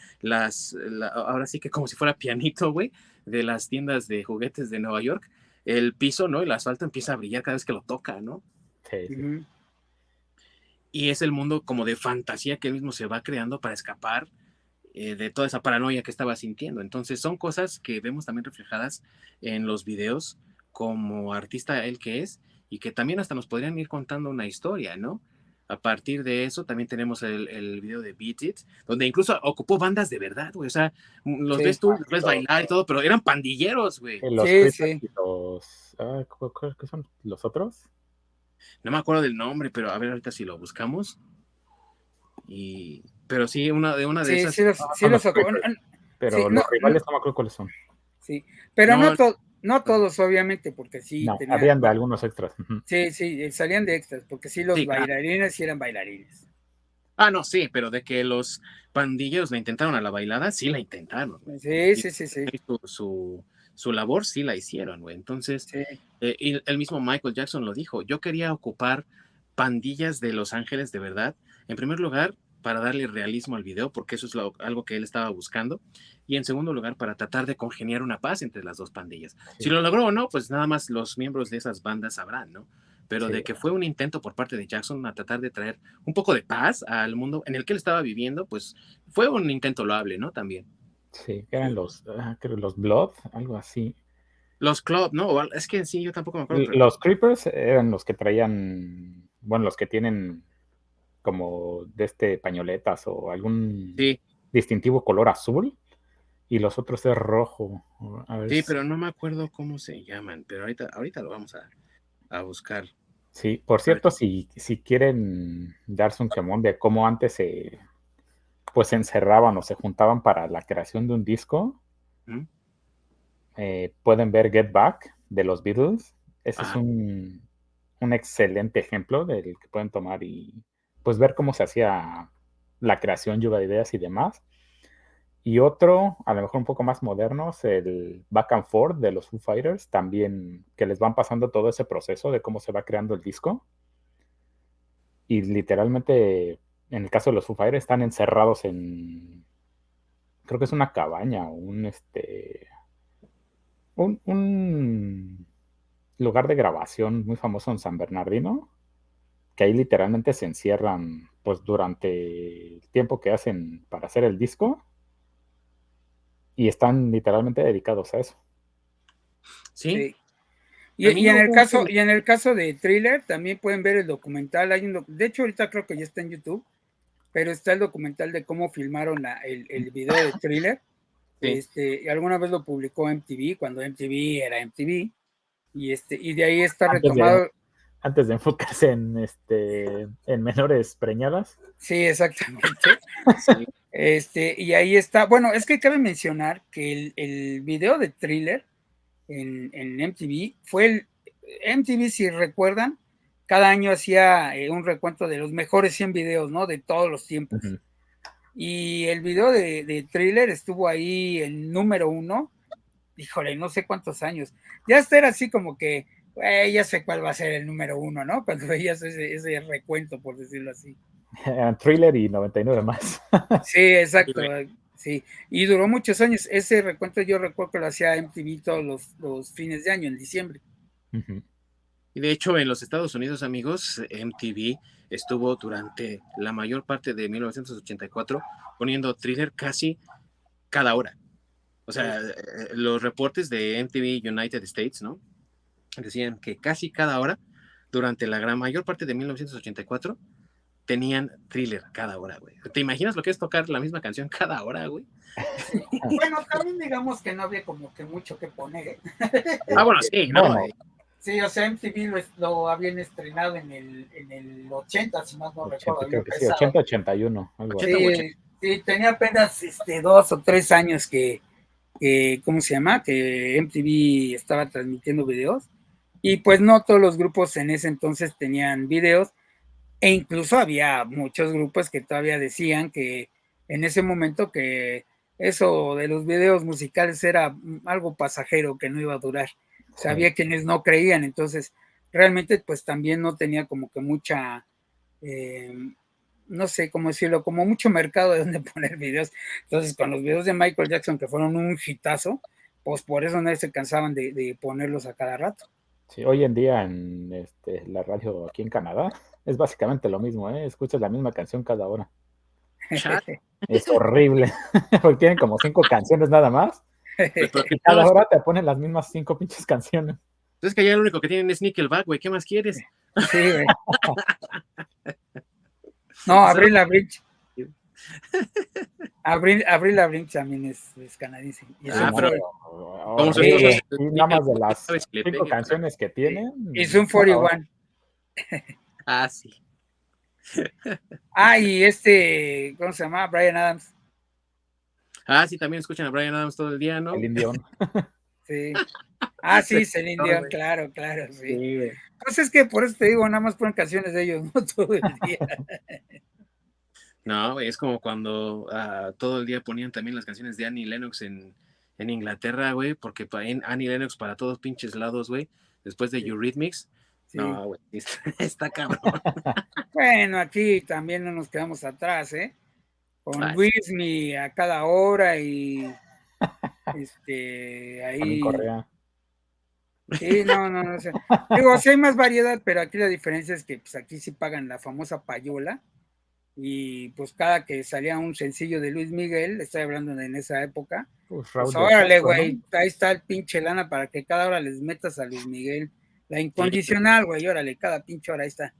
ahora sí que como si fuera pianito, güey, de las tiendas de juguetes de Nueva York, el piso, ¿no? El asfalto empieza a brillar cada vez que lo toca, ¿no? Sí, sí. Uh-huh. Y es el mundo como de fantasía que él mismo se va creando para escapar de toda esa paranoia que estaba sintiendo. Entonces son cosas que vemos también reflejadas en los videos como artista él que es y que también hasta nos podrían ir contando una historia, ¿no? A partir de eso también tenemos el video de Beat It, donde incluso ocupó bandas de verdad, güey. O sea, los Sí, ves tú, los ves bailar y todo, pero eran pandilleros, güey. Los sí, Creepers sí. y los... ¿qué son los otros? No me acuerdo del nombre, pero a ver ahorita si lo buscamos. Pero sí, una de Sí, esas. sí Son los los sacó. Creepers, Sí, pero no, los rivales no me acuerdo cuáles son. sí, pero No, no todos, obviamente, porque sí No, tenía, habían de algunos extras. Ujú. sí, sí, salían de extras, porque sí los sí, claro. bailarines sí eran bailarines. Ah, no, sí, pero de que los pandilleros la intentaron a la bailada, sí la intentaron, güey. Sí, Y sí, sí, sí, su labor sí la hicieron, güey. Entonces, sí, y el mismo Michael Jackson lo dijo, yo quería ocupar pandillas de Los Ángeles de verdad, en primer lugar, para darle realismo al video, porque eso es algo que él estaba buscando, y en segundo lugar, para tratar de congeniar una paz entre las dos pandillas. Si Sí, lo logró o no, pues nada más los miembros de esas bandas sabrán, ¿no? Pero sí, de que fue un intento por parte de Jackson a tratar de traer un poco de paz al mundo en el que él estaba viviendo, pues fue un intento loable, ¿no? También. sí, eran los, creo los Blood, algo así. Los Club, ¿no? Es que sí, yo tampoco me acuerdo, pero Los Creepers eran los que traían, bueno, los que tienen como de este pañoletas o algún sí, distintivo color azul y los otros es rojo. A ver sí, pero no me acuerdo cómo se llaman, pero ahorita lo vamos a buscar. sí, por A ver, cierto, si quieren darse un quemón de cómo antes pues se encerraban o se juntaban para la creación de un disco, ¿hmm? pueden ver Get Back de los Beatles. Ese es Ajá. un excelente ejemplo del que pueden tomar y pues ver cómo se hacía la creación, lluvia de ideas y demás. Y otro, a lo mejor un poco más moderno, es el Back and Forth de los Foo Fighters, también que les van pasando todo ese proceso de cómo se va creando el disco. Y literalmente, en el caso de los Foo Fighters, están encerrados en, creo que es una cabaña o un lugar de grabación muy famoso en San Bernardino, que ahí literalmente se encierran pues durante el tiempo que hacen para hacer el disco y están literalmente dedicados a eso. Sí, Sí. también Y en el caso de Thriller, también pueden ver el documental. De hecho, ahorita creo que ya está en YouTube, pero está el documental de cómo filmaron el video de Thriller. sí. Alguna vez lo publicó MTV, cuando MTV era MTV, y de ahí está Antes de, retomado. antes de enfocarse en menores preñadas. Sí, exactamente. Sí. Y ahí está. Bueno, es que cabe mencionar que el video de Thriller en MTV fue MTV, si recuerdan, cada año hacía un recuento de los mejores 100 videos, ¿no? De todos los tiempos. Uh-huh. Y el video de Thriller estuvo ahí en número 1, híjole, no sé cuántos años. Ya hasta era así como que, ya sé cuál va a ser el número 1, ¿no? Cuando veías ese recuento, por decirlo así. Thriller y 99 más. Sí, exacto. Sí, y duró muchos años. Ese recuento yo recuerdo que lo hacía MTV todos los fines de año, en diciembre. Uh-huh. Y de hecho, en los Estados Unidos, amigos, MTV estuvo durante la mayor parte de 1984 poniendo Thriller casi cada hora. O sea, los reportes de MTV United States, ¿no? Decían que casi cada hora, durante la gran mayor parte de 1984, tenían Thriller cada hora, güey. ¿Te imaginas lo que es tocar la misma canción cada hora, güey? Sí. Bueno, también digamos que no había como que mucho que poner. Bueno, sí, ¿no? Bueno, Sí, o sea, MTV lo habían estrenado en el 80, si más no 80, recuerdo, había creo que sí, empezado. 80-81, algo 80 así. u 80. Sí, tenía apenas 2 o 3 años ¿cómo se llama? Que MTV estaba transmitiendo videos. Y pues no todos los grupos en ese entonces tenían videos. E incluso había muchos grupos que todavía decían que en ese momento que eso de los videos musicales era algo pasajero, que no iba a durar. O sea, Sí. había quienes no creían, entonces realmente pues también no tenía como que mucha, eh, no sé cómo decirlo, como mucho mercado de donde poner videos. Entonces con los videos de Michael Jackson que fueron un hitazo, pues por eso no se cansaban de ponerlos a cada rato. Sí, hoy en día en la radio aquí en Canadá es básicamente lo mismo, ¿eh? Escuchas la misma canción cada hora. Chat. Es horrible, porque tienen como 5 canciones nada más. Pues, Y cada hora te ponen las mismas 5 pinches canciones. es que ya lo único que tienen es Nickelback, güey. ¿Qué más quieres? Sí, güey. No, Avril Lavigne. Avril Lavigne también es canadiense. Y es un Como su esposo, y nada más de las sabes que le 5 pegue, canciones que tienen. y Zoom 41. sí. Y ¿cómo se llama? Bryan Adams. Sí, también escuchan a Bryan Adams todo el día, ¿no? El Indión. Sí. Sí, Celine Dion, claro, sí. Sí, güey. Pues es que por eso te digo, nada más ponen canciones de ellos, no todo el día. No, güey, es como cuando todo el día ponían también las canciones de Annie Lennox en Inglaterra, güey, porque Annie Lennox para todos pinches lados, güey, después de Eurythmics. Sí. No, güey, está cabrón. Bueno, aquí también no nos quedamos atrás, ¿eh? Con Luismi a cada hora y ahí. También Correa. Sí, no sé. Digo, sí hay más variedad, pero aquí la diferencia es que pues aquí sí pagan la famosa payola y pues cada que salía un sencillo de Luis Miguel, estoy hablando en esa época, pues órale, güey, ¿no? Ahí está el pinche lana para que cada hora les metas a Luis Miguel. La incondicional, güey, órale, cada pinche hora ahí está.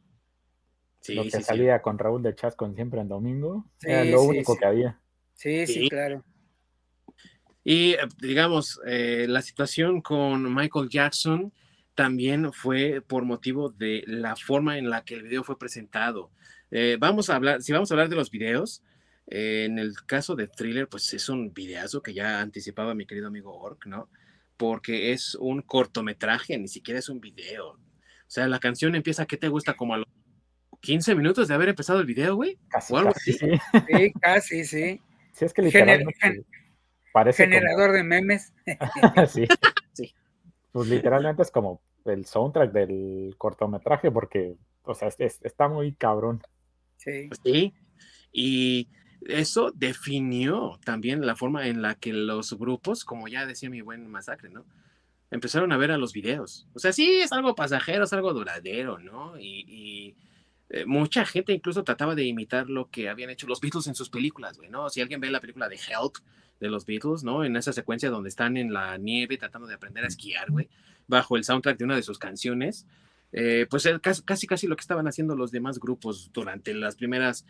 Sí, lo que salía con Raúl de Chascon siempre en domingo, era lo único que había. Sí, claro. Y digamos, la situación con Michael Jackson también fue por motivo de la forma en la que el video fue presentado. Si vamos a hablar de los videos, en el caso de Thriller, pues es un videazo que ya anticipaba mi querido amigo Ork, ¿no? porque es un cortometraje, ni siquiera es un video. O sea, la canción empieza, ¿qué te gusta? Como a los 15 minutos de haber empezado el video, güey. Casi, O algo casi, así. sí. Sí, casi, sí. Sí, es que literalmente parece generador de memes. Sí. Sí. Pues literalmente es como el soundtrack del cortometraje porque, o sea, está muy cabrón. Sí. Sí. Y eso definió también la forma en la que los grupos, como ya decía mi buen Masacre, ¿no? Empezaron a ver a los videos. O sea, sí, es algo pasajero, es algo duradero, ¿no? Y mucha gente incluso trataba de imitar lo que habían hecho los Beatles en sus películas, güey, ¿no? Si alguien ve la película de Help de los Beatles, ¿no? En esa secuencia donde están en la nieve tratando de aprender a esquiar, güey, bajo el soundtrack de una de sus canciones, pues casi lo que estaban haciendo los demás grupos durante los primeros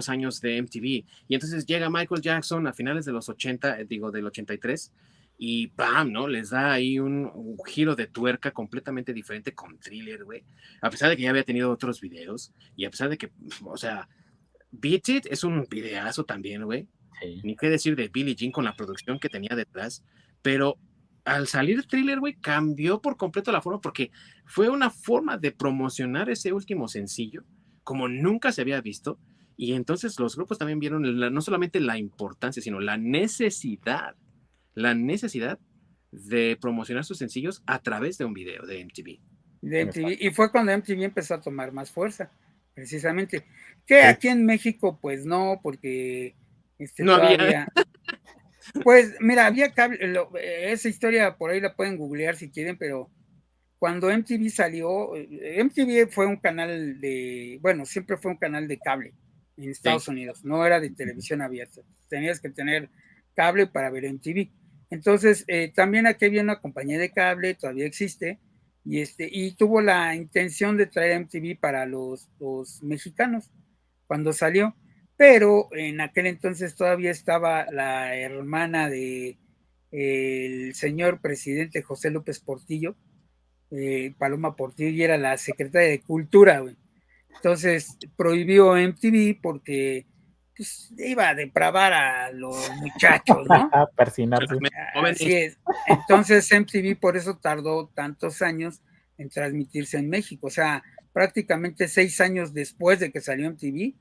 años de MTV. Y entonces llega Michael Jackson a finales de los 80, del 83, y ¡bam!, ¿no? Les da ahí un giro de tuerca completamente diferente con Thriller, güey. A pesar de que ya había tenido otros videos, y a pesar de que, o sea, Beat It es un videazo también, güey. Sí. Ni qué decir de Billie Jean con la producción que tenía detrás, pero al salir Thriller, güey, cambió por completo la forma porque fue una forma de promocionar ese último sencillo como nunca se había visto. Y entonces los grupos también vieron no solamente la importancia, sino la necesidad de promocionar sus sencillos a través de un video de MTV. De MTV. Y fue cuando MTV empezó a tomar más fuerza, precisamente. Que Sí. aquí en México, pues no, porque No todavía. había. Pues mira, había cable. Esa historia por ahí la pueden googlear si quieren, pero cuando MTV salió, MTV fue un canal bueno, siempre fue un canal de cable en Estados Unidos, no era de televisión abierta. Tenías que tener cable para ver MTV. Entonces, también aquí había una compañía de cable, todavía existe, y tuvo la intención de traer MTV para los mexicanos cuando salió, pero en aquel entonces todavía estaba la hermana de el señor presidente José López Portillo, Paloma Portillo, y era la secretaria de Cultura, güey. Entonces prohibió MTV porque pues, iba a depravar a los muchachos, ¿no? Persinarse. Así es. Entonces MTV por eso tardó tantos años en transmitirse en México. O sea, prácticamente 6 años después de que salió MTV,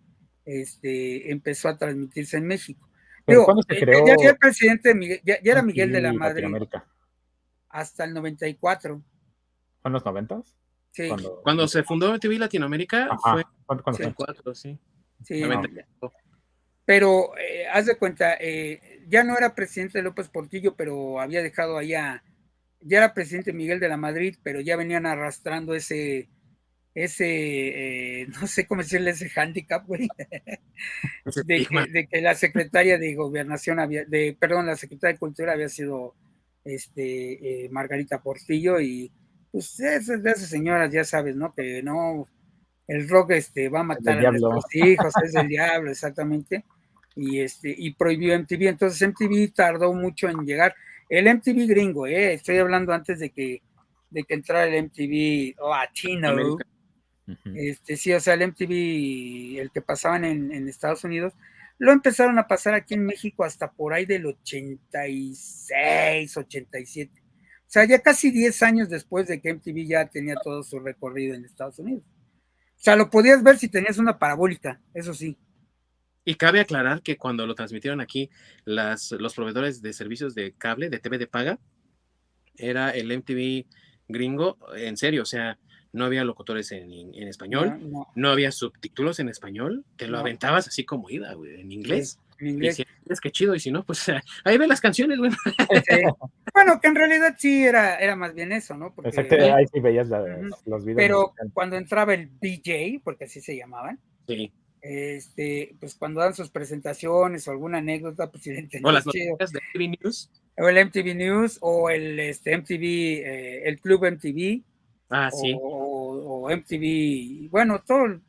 empezó a transmitirse en México. Pero Digo, ¿cuándo se creó ya el presidente, ya era Miguel de la MTV Madrid Latinoamérica? hasta el 94. ¿Fue en los 90s? Sí. Cuando se fundó MTV Latinoamérica fue Ajá. ¿Cuándo Sí. fue? 4, sí. Sí, 95. pero haz de cuenta, ya no era presidente López Portillo, pero había dejado allá, ya era presidente Miguel de la Madrid, pero ya venían arrastrando ese no sé cómo decirle, ese hándicap, güey, de que la secretaria de Gobernación la secretaria de Cultura había sido Margarita Portillo, y pues de esas señoras, ya sabes, ¿no? Que no, el rock va a matar a nuestros hijos, es del diablo, exactamente. Y prohibió MTV. Entonces MTV tardó mucho en llegar. El MTV gringo, estoy hablando antes de que entrara el MTV latino. Sí, o sea, el MTV, el que pasaban en Estados Unidos, lo empezaron a pasar aquí en México hasta por ahí del 86, 87. O sea, ya casi 10 años después de que MTV ya tenía todo su recorrido en Estados Unidos. O sea, lo podías ver si tenías una parabólica, eso sí. Y cabe aclarar que cuando lo transmitieron aquí, los proveedores de servicios de cable, de TV de paga, era el MTV gringo, en serio, o sea, no había locutores en español, no había subtítulos en español, te lo aventabas así como iba, güey, en inglés. Sí, en inglés. Y si es que chido, y si no, pues ahí ven las canciones, güey. Sí. Bueno, que en realidad sí era más bien eso, ¿no? Porque, exacto, ahí sí veías los videos. Pero cuando entraba el DJ, porque así se llamaban, sí. Pues cuando dan sus presentaciones o alguna anécdota, pues o las noticias de MTV News. O el MTV News, o el MTV, el Club MTV. Sí. O MTV, bueno, todo.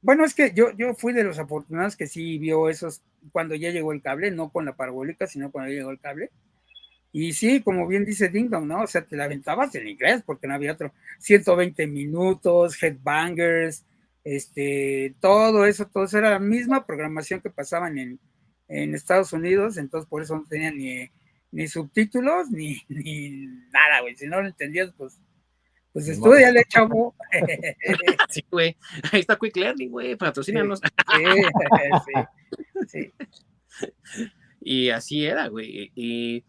Bueno, es que yo fui de los afortunados que sí vio esos cuando ya llegó el cable, no con la parabólica, sino cuando ya llegó el cable. Y sí, como bien dice Ding Dong, ¿no? O sea, te la aventabas en inglés porque no había otro. 120 minutos, Headbangers, todo eso era la misma programación que pasaban en Estados Unidos, entonces por eso no tenían ni subtítulos, ni nada, güey. Si no lo entendías, pues estudiale, chavo. Sí, güey. Ahí está Quick Learning, güey, patrocínanos. Sí. Y así era, güey. Y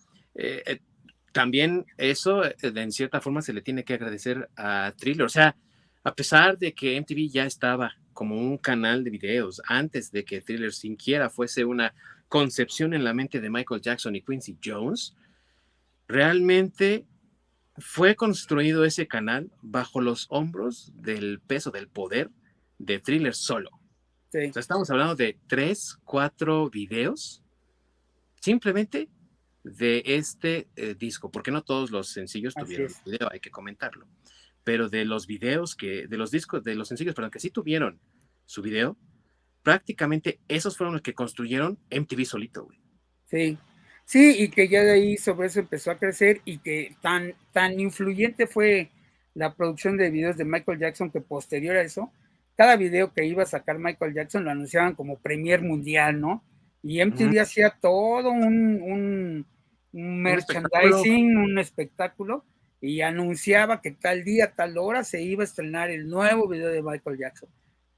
también eso, en cierta forma, se le tiene que agradecer a Thriller. O sea, a pesar de que MTV ya estaba como un canal de videos antes de que Thriller siquiera fuese una concepción en la mente de Michael Jackson y Quincy Jones, realmente fue construido ese canal bajo los hombros del peso, del poder de Thriller solo. Sí. O sea, estamos hablando de 3, 4 videos simplemente de este disco, porque no todos los sencillos tuvieron video, hay que comentarlo, pero de los videos de los discos, de los sencillos, perdón, que sí tuvieron su video, prácticamente esos fueron los que construyeron MTV solito, güey. Sí, y que ya de ahí sobre eso empezó a crecer y que tan influyente fue la producción de videos de Michael Jackson que posterior a eso, cada video que iba a sacar Michael Jackson lo anunciaban como premier mundial, ¿no? Y MTV hacía todo un merchandising, un espectáculo, y anunciaba que tal día, tal hora se iba a estrenar el nuevo video de Michael Jackson,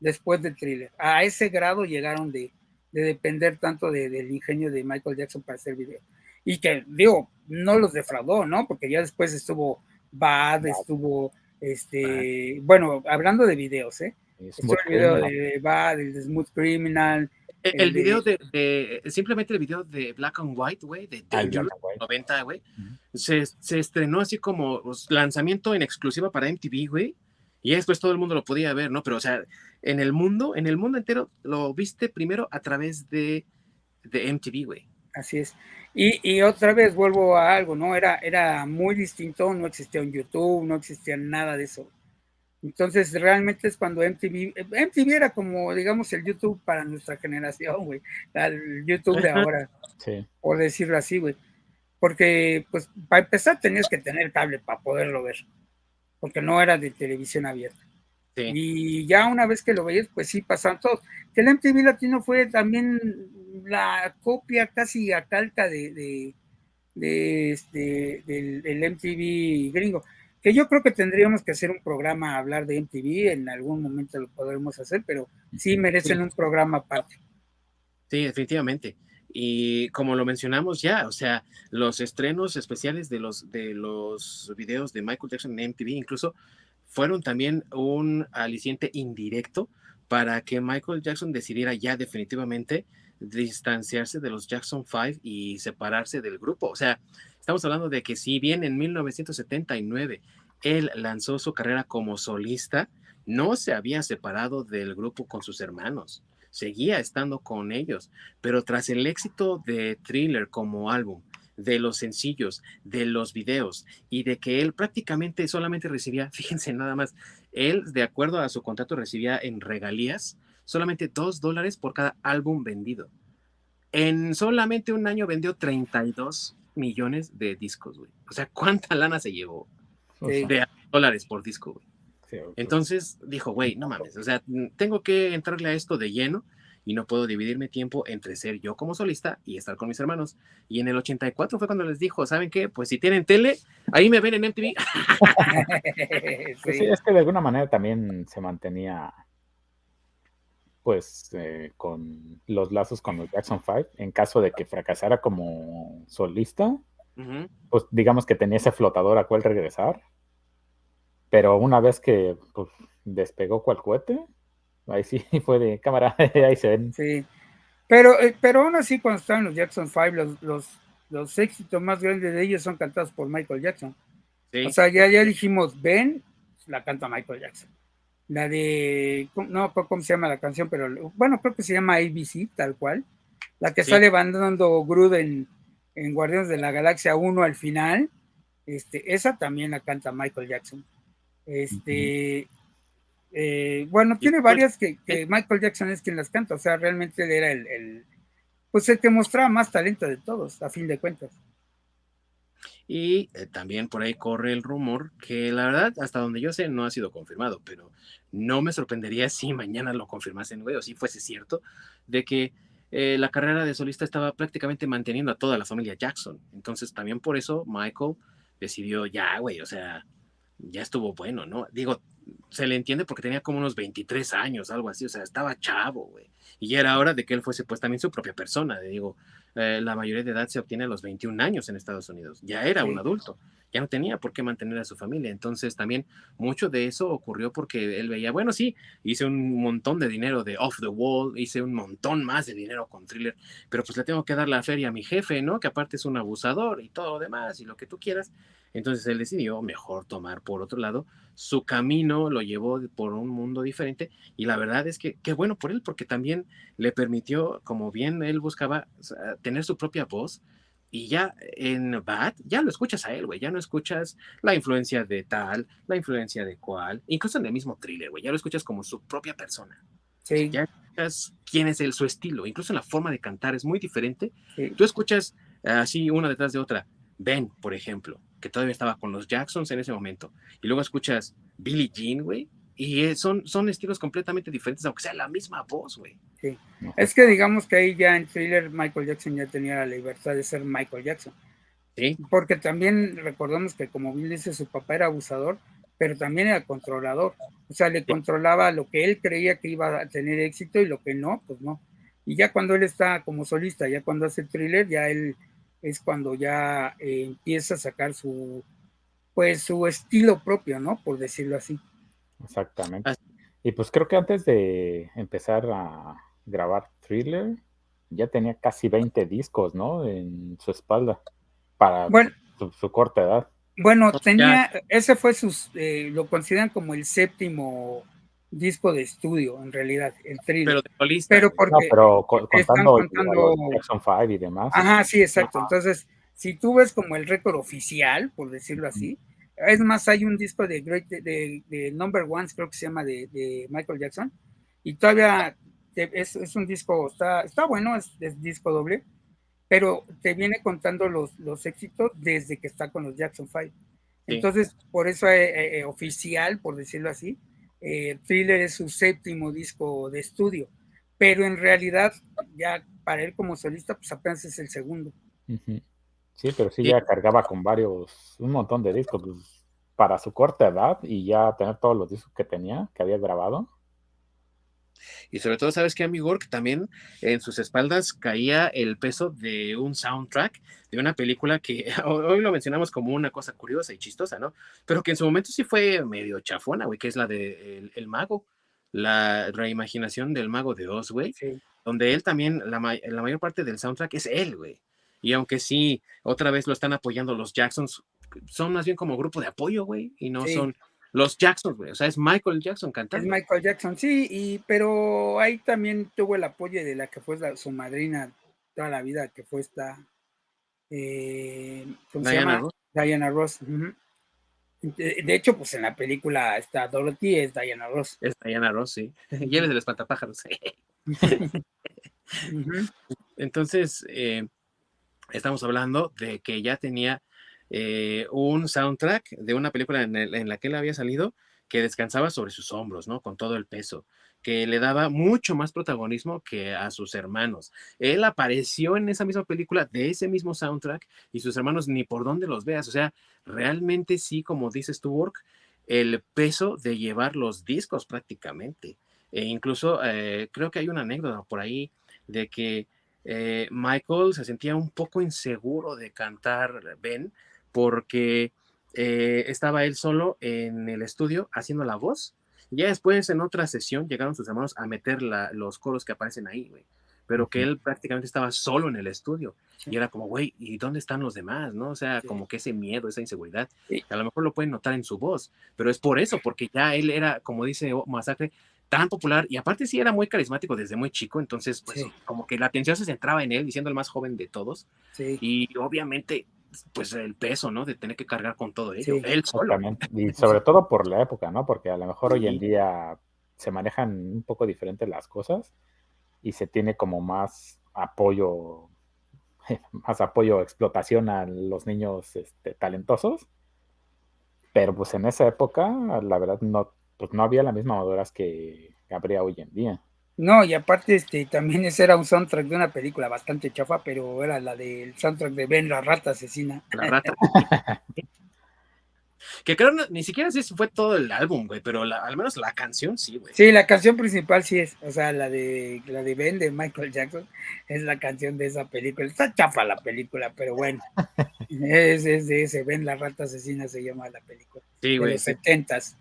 después de Thriller. A ese grado llegaron de depender tanto del ingenio de Michael Jackson para hacer video. Y que, digo, no los defraudó, ¿no? Porque ya después estuvo Bad, estuvo, bueno, hablando de videos, estuvo el video de Bad, el de Smooth Criminal. El video simplemente el video de Black and White, güey, de Dangerous, 90, güey, se estrenó así como lanzamiento en exclusiva para MTV, güey, y después todo el mundo lo podía ver, ¿no? Pero, o sea, en el mundo entero lo viste primero a través de MTV, güey. Así es. Y otra vez vuelvo a algo, ¿no? Era muy distinto, no existía un YouTube, no existía nada de eso. Entonces, realmente es cuando MTV era como, digamos, el YouTube para nuestra generación, güey. El YouTube de ahora, por decirlo así, güey. Porque, pues, para empezar tenías que tener cable para poderlo ver, porque no era de televisión abierta. Sí. Y ya una vez que lo veías, pues sí, pasaban todos. Que el MTV Latino fue también la copia casi a calca del MTV gringo. Que yo creo que tendríamos que hacer un programa a hablar de MTV, en algún momento lo podremos hacer, pero sí merecen un programa aparte. Sí, definitivamente. Y como lo mencionamos ya, o sea, los estrenos especiales de los videos de Michael Jackson en MTV incluso fueron también un aliciente indirecto para que Michael Jackson decidiera ya definitivamente distanciarse de los Jackson 5 y separarse del grupo. O sea, estamos hablando de que si bien en 1979 él lanzó su carrera como solista, no se había separado del grupo con sus hermanos, seguía estando con ellos, pero tras el éxito de Thriller como álbum, de los sencillos, de los videos y de que él prácticamente solamente recibía, fíjense nada más, él de acuerdo a su contrato recibía en regalías solamente $2 por cada álbum vendido. En solamente un año vendió 32 millones de discos, güey. O sea, ¿cuánta lana se llevó? Sí. De $, por disco, güey. Sí, okay. Entonces dijo, güey, no mames, o sea, tengo que entrarle a esto de lleno y no puedo dividirme tiempo entre ser yo como solista y estar con mis hermanos. Y en el 84 fue cuando les dijo, ¿saben qué? Pues si tienen tele, ahí me ven en MTV. Pues sí, es que de alguna manera también se mantenía pues con los lazos con los Jackson 5 en caso de que fracasara como solista, pues digamos que tenía ese flotador a cual regresar, pero una vez que pues, despegó cual cohete, ahí sí fue de cámara, ahí se ven. Sí, pero aún así cuando estaban los Jackson 5, los éxitos más grandes de ellos son cantados por Michael Jackson. Sí. O sea, ya dijimos, Ben, la canta Michael Jackson. La de, no cómo se llama la canción, pero bueno, creo que se llama ABC, tal cual. La que sale bandando Groot en Guardianes de la Galaxia 1 al final, esa también la canta Michael Jackson. Bueno, tiene varias que Michael Jackson es quien las canta, o sea, realmente él era pues el que mostraba más talento de todos, a fin de cuentas. Y también por ahí corre el rumor que la verdad, hasta donde yo sé, no ha sido confirmado, pero no me sorprendería si mañana lo confirmasen, güey, o si fuese cierto, de que la carrera de solista estaba prácticamente manteniendo a toda la familia Jackson. Entonces también por eso Michael decidió, ya, güey, o sea, ya estuvo bueno, ¿no? Digo, se le entiende porque tenía como unos 23 años, algo así, o sea, estaba chavo, güey. Y ya era hora de que él fuese pues también su propia persona. Digo, la mayoría de edad se obtiene a los 21 años en Estados Unidos. Ya era un Sí, adulto, ya no tenía por qué mantener a su familia. Entonces también mucho de eso ocurrió porque él veía, bueno, sí, hice un montón de dinero de Off the Wall, hice un montón más de dinero con Thriller, pero pues le tengo que dar la feria a mi jefe, ¿no? Que aparte es un abusador y todo lo demás y lo que tú quieras. Entonces él decidió mejor tomar por otro lado su camino, lo llevó por un mundo diferente y la verdad es que qué bueno por él porque también le permitió, como bien él buscaba, o sea, tener su propia voz y ya en Bad ya lo escuchas a él, güey, ya no escuchas la influencia de tal, la influencia de cual, incluso en el mismo Thriller, güey, ya lo escuchas como su propia persona. sí, Ya escuchas quién es él, su estilo, incluso en la forma de cantar es muy diferente. sí. Tú escuchas así una detrás de otra. Ben, por ejemplo, que todavía estaba con los Jacksons en ese momento, y luego escuchas Billie Jean, güey, y son estilos completamente diferentes, aunque sea la misma voz, güey. Sí. Es que Exacto. digamos que ahí ya en Thriller Michael Jackson ya tenía la libertad de ser Michael Jackson. Sí, Porque también recordamos que, como bien dice, su papá era abusador, pero también era controlador. O sea, le sí. controlaba lo que él creía que iba a tener éxito y lo que no, pues no. Y ya cuando él está como solista, ya cuando hace Thriller, ya él es cuando ya empieza a sacar pues su estilo propio, ¿no? Por decirlo así. Exactamente. Ah, Y pues creo que antes de empezar a grabar Thriller, ya tenía casi 20 discos, ¿no? En su espalda, para Bueno, su corta edad. Bueno, ya, ese fue lo consideran como el séptimo disco de estudio, en realidad, el Thriller. pero de solista, Pero güey. No, porque pero están contando a contando, los Jackson 5 y demás. ajá, sí, exacto. Ajá. Entonces, si tú ves como el récord oficial, por decirlo Ujú. así, es más, hay un disco de Number Ones, creo que se llama, de Michael Jackson, y todavía es un disco, está bueno, es disco doble, pero te viene contando los éxitos desde que está con los Jackson 5. Sí. Entonces, por eso oficial, por decirlo así, Thriller es su séptimo disco de estudio, pero en realidad ya para él como solista, pues apenas es el segundo. Ujú. Sí, pero sí Sí, ya cargaba con un montón de discos, pues, para su corta edad y ya tener todos los discos que tenía, que había grabado. y sobre todo, ¿sabes qué, amigo? Que también en sus espaldas caía el peso de un soundtrack de una película que hoy lo mencionamos como una cosa curiosa y chistosa, ¿no? Pero que en su momento sí fue medio chafona, güey, que es la de El Mago, la reimaginación del Mago de Oz, güey, Sí, donde él también, la mayor parte del soundtrack es él, güey. Y aunque sí, otra vez lo están apoyando los Jacksons, son más bien como grupo de apoyo, güey, y no sí, son los Jacksons, güey. O sea, es Michael Jackson es cantando. Michael Jackson, sí, pero ahí también tuvo el apoyo de la que fue su madrina toda la vida, que fue ¿cómo se Diana llama? Ross. Diana Ross. Uh-huh. De hecho, pues en la película está Dorothy, es Diana Ross. Es Diana Ross, sí. Y él es Uh-huh. el espantapájaros. Uh-huh. Entonces, estamos hablando de que ya tenía un soundtrack de una película en la que él había salido que descansaba sobre sus hombros, ¿no? Con todo el peso, que le daba mucho más protagonismo que a sus hermanos. Él apareció en esa misma película de ese mismo soundtrack y sus hermanos ni por dónde los veas. O sea, realmente sí, como dices tú, Work, el peso de llevar los discos prácticamente. E incluso creo que hay una anécdota por ahí de que Michael se sentía un poco inseguro de cantar Ben porque estaba él solo en el estudio haciendo la voz. Ya después en otra sesión llegaron sus hermanos a meter los coros que aparecen ahí, güey. Pero que Ujú. él prácticamente estaba solo en el estudio. Sí, Y era como, güey, ¿y dónde están los demás? ¿No? O sea, sí. como que ese miedo, esa inseguridad, Y, que a lo mejor lo pueden notar en su voz, pero es por eso, porque ya él era, como dice Masacre, tan popular y aparte sí era muy carismático desde muy chico, entonces pues sí, como que la atención se centraba en él, diciendo el más joven de todos sí, y obviamente pues el peso, ¿no? De tener que cargar con todo ello, sí, él solo. Exactamente. Y sí, sobre todo por la época, ¿no? Porque a lo mejor hoy en Sí, día se manejan un poco diferentes las cosas y se tiene como más apoyo, explotación a los niños talentosos. Pero pues en esa época, la verdad, no, pues no había la misma madurez que habría hoy en día. No, y aparte, también ese era un soundtrack de una película bastante chafa, pero era la del soundtrack de Ben, la rata asesina. La rata. Que creo ni siquiera sé si fue todo el álbum, güey, pero al menos la canción sí, güey. Sí, la canción principal sí es, o sea, la de Ben de Michael Jackson es la canción de esa película. Está chafa la película, pero bueno, es de ese Ben, la rata asesina se llama la película, Sí, de güey, los sí. 70s.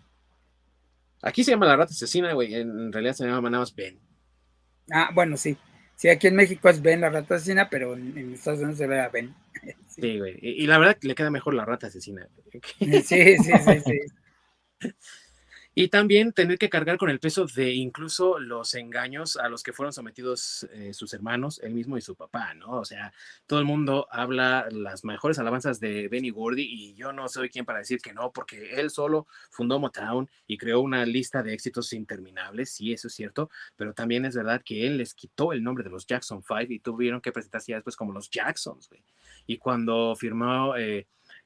Aquí se llama La Rata Asesina, güey. En realidad se llama nada más Ben. Ah, bueno, sí. Sí, aquí en México es Ben, la rata asesina, pero en Estados Unidos se ve a Ben. Sí. Sí, güey. Y la verdad le queda mejor La Rata Asesina. Sí, sí, sí, sí. Y también tener que cargar con el peso de incluso los engaños a los que fueron sometidos sus hermanos, él mismo y su papá, ¿no? O sea, todo el mundo habla las mejores alabanzas de Benny Gordy y yo no soy quien para decir que no, porque él solo fundó Motown y creó una lista de éxitos interminables, sí, eso es cierto, pero también es verdad que él les quitó el nombre de los Jackson 5 y tuvieron que presentarse ya después como los Jacksons, güey. Y cuando firmó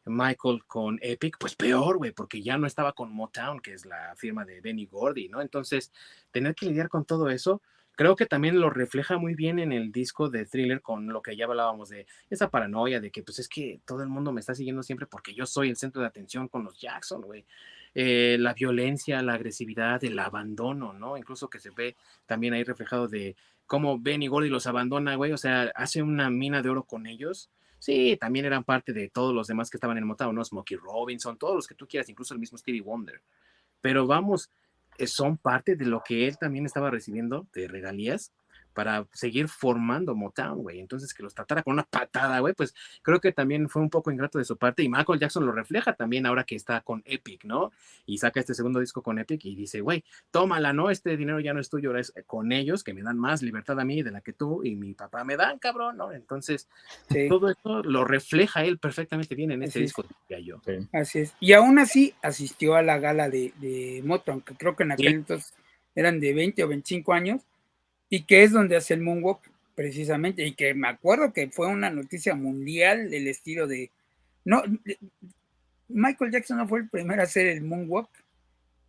Michael con Epic, pues peor, güey, porque ya no estaba con Motown, que es la firma de Benny Gordy, ¿no? Entonces, tener que lidiar con todo eso, creo que también lo refleja muy bien en el disco de Thriller con lo que ya hablábamos de esa paranoia de que pues es que todo el mundo me está siguiendo siempre porque yo soy el centro de atención con los Jackson, güey. La violencia, la agresividad, el abandono, ¿no? Incluso que se ve también ahí reflejado de cómo Benny Gordy los abandona, güey, o sea, hace una mina de oro con ellos. Sí, también eran parte de todos los demás que estaban en Motown, ¿no? Smokey Robinson, todos los que tú quieras, incluso el mismo Stevie Wonder. Pero vamos, son parte de lo que él también estaba recibiendo de regalías para seguir formando Motown, güey. Entonces, que los tratara con una patada, güey, pues creo que también fue un poco ingrato de su parte. Y Michael Jackson lo refleja también ahora que está con Epic, ¿no? Y saca este segundo disco con Epic y dice, güey, tómala, ¿no? Este dinero ya no es tuyo, ahora es con ellos, que me dan más libertad a mí de la que tú y mi papá me dan, cabrón, ¿no? Entonces, Sí, todo eso lo refleja él perfectamente bien en este así es. disco, diría yo. Sí. Así es. Y aún así asistió a la gala de Motown, que creo que en aquel Sí, entonces eran de 20 o 25 años, y que es donde hace el moonwalk, precisamente, y que me acuerdo que fue una noticia mundial del estilo de... No, Michael Jackson no fue el primero a hacer el moonwalk,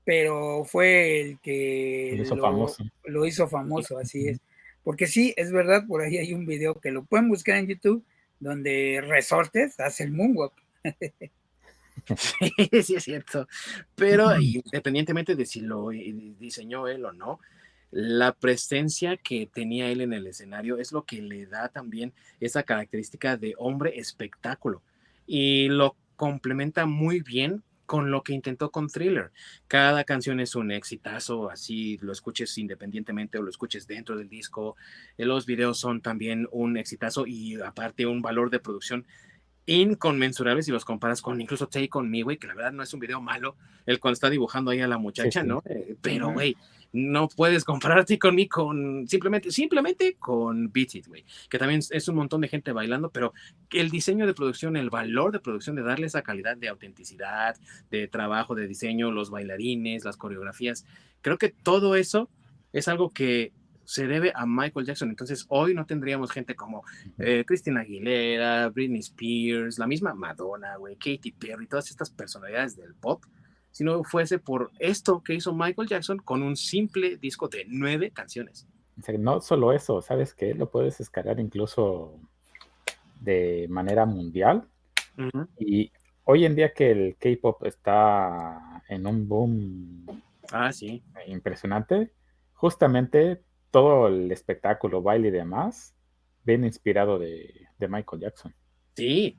pero fue el Lo que hizo lo, famoso. lo hizo famoso, así es. Porque sí, es verdad, por ahí hay un video que lo pueden buscar en YouTube, donde Resortes hace el moonwalk. sí, sí es cierto. Pero independientemente de si lo diseñó él o no, la presencia que tenía él en el escenario es lo que le da también esa característica de hombre espectáculo. Y lo complementa muy bien con lo que intentó con Thriller. Cada canción es un exitazo, así lo escuches independientemente o lo escuches dentro del disco. Los videos son también un exitazo y aparte un valor de producción inconmensurables si los comparas con incluso Take On Me, güey, que la verdad no es un video malo, el cuando está dibujando ahí a la Sí, muchacha, sí. ¿no? Pero, Uh-huh. güey, no puedes comparar Take On Me con simplemente con Beat It, güey, que también es un montón de gente bailando, pero el diseño de producción, el valor de producción, de darle esa calidad de autenticidad, de trabajo, de diseño, los bailarines, las coreografías, creo que todo eso es algo que se debe a Michael Jackson. Entonces, hoy no tendríamos gente como Christina Aguilera, Britney Spears, la misma Madonna, güey, Katy Perry, todas estas personalidades del pop, si no fuese por esto que hizo Michael Jackson con un simple disco de 9 canciones. O sea, no solo eso, ¿sabes qué? Lo puedes escalar incluso de manera mundial. Uh -huh. Y hoy en día que el K-pop está en un boom Ah, sí. impresionante, justamente todo el espectáculo, baile y demás, viene inspirado de Michael Jackson. Sí,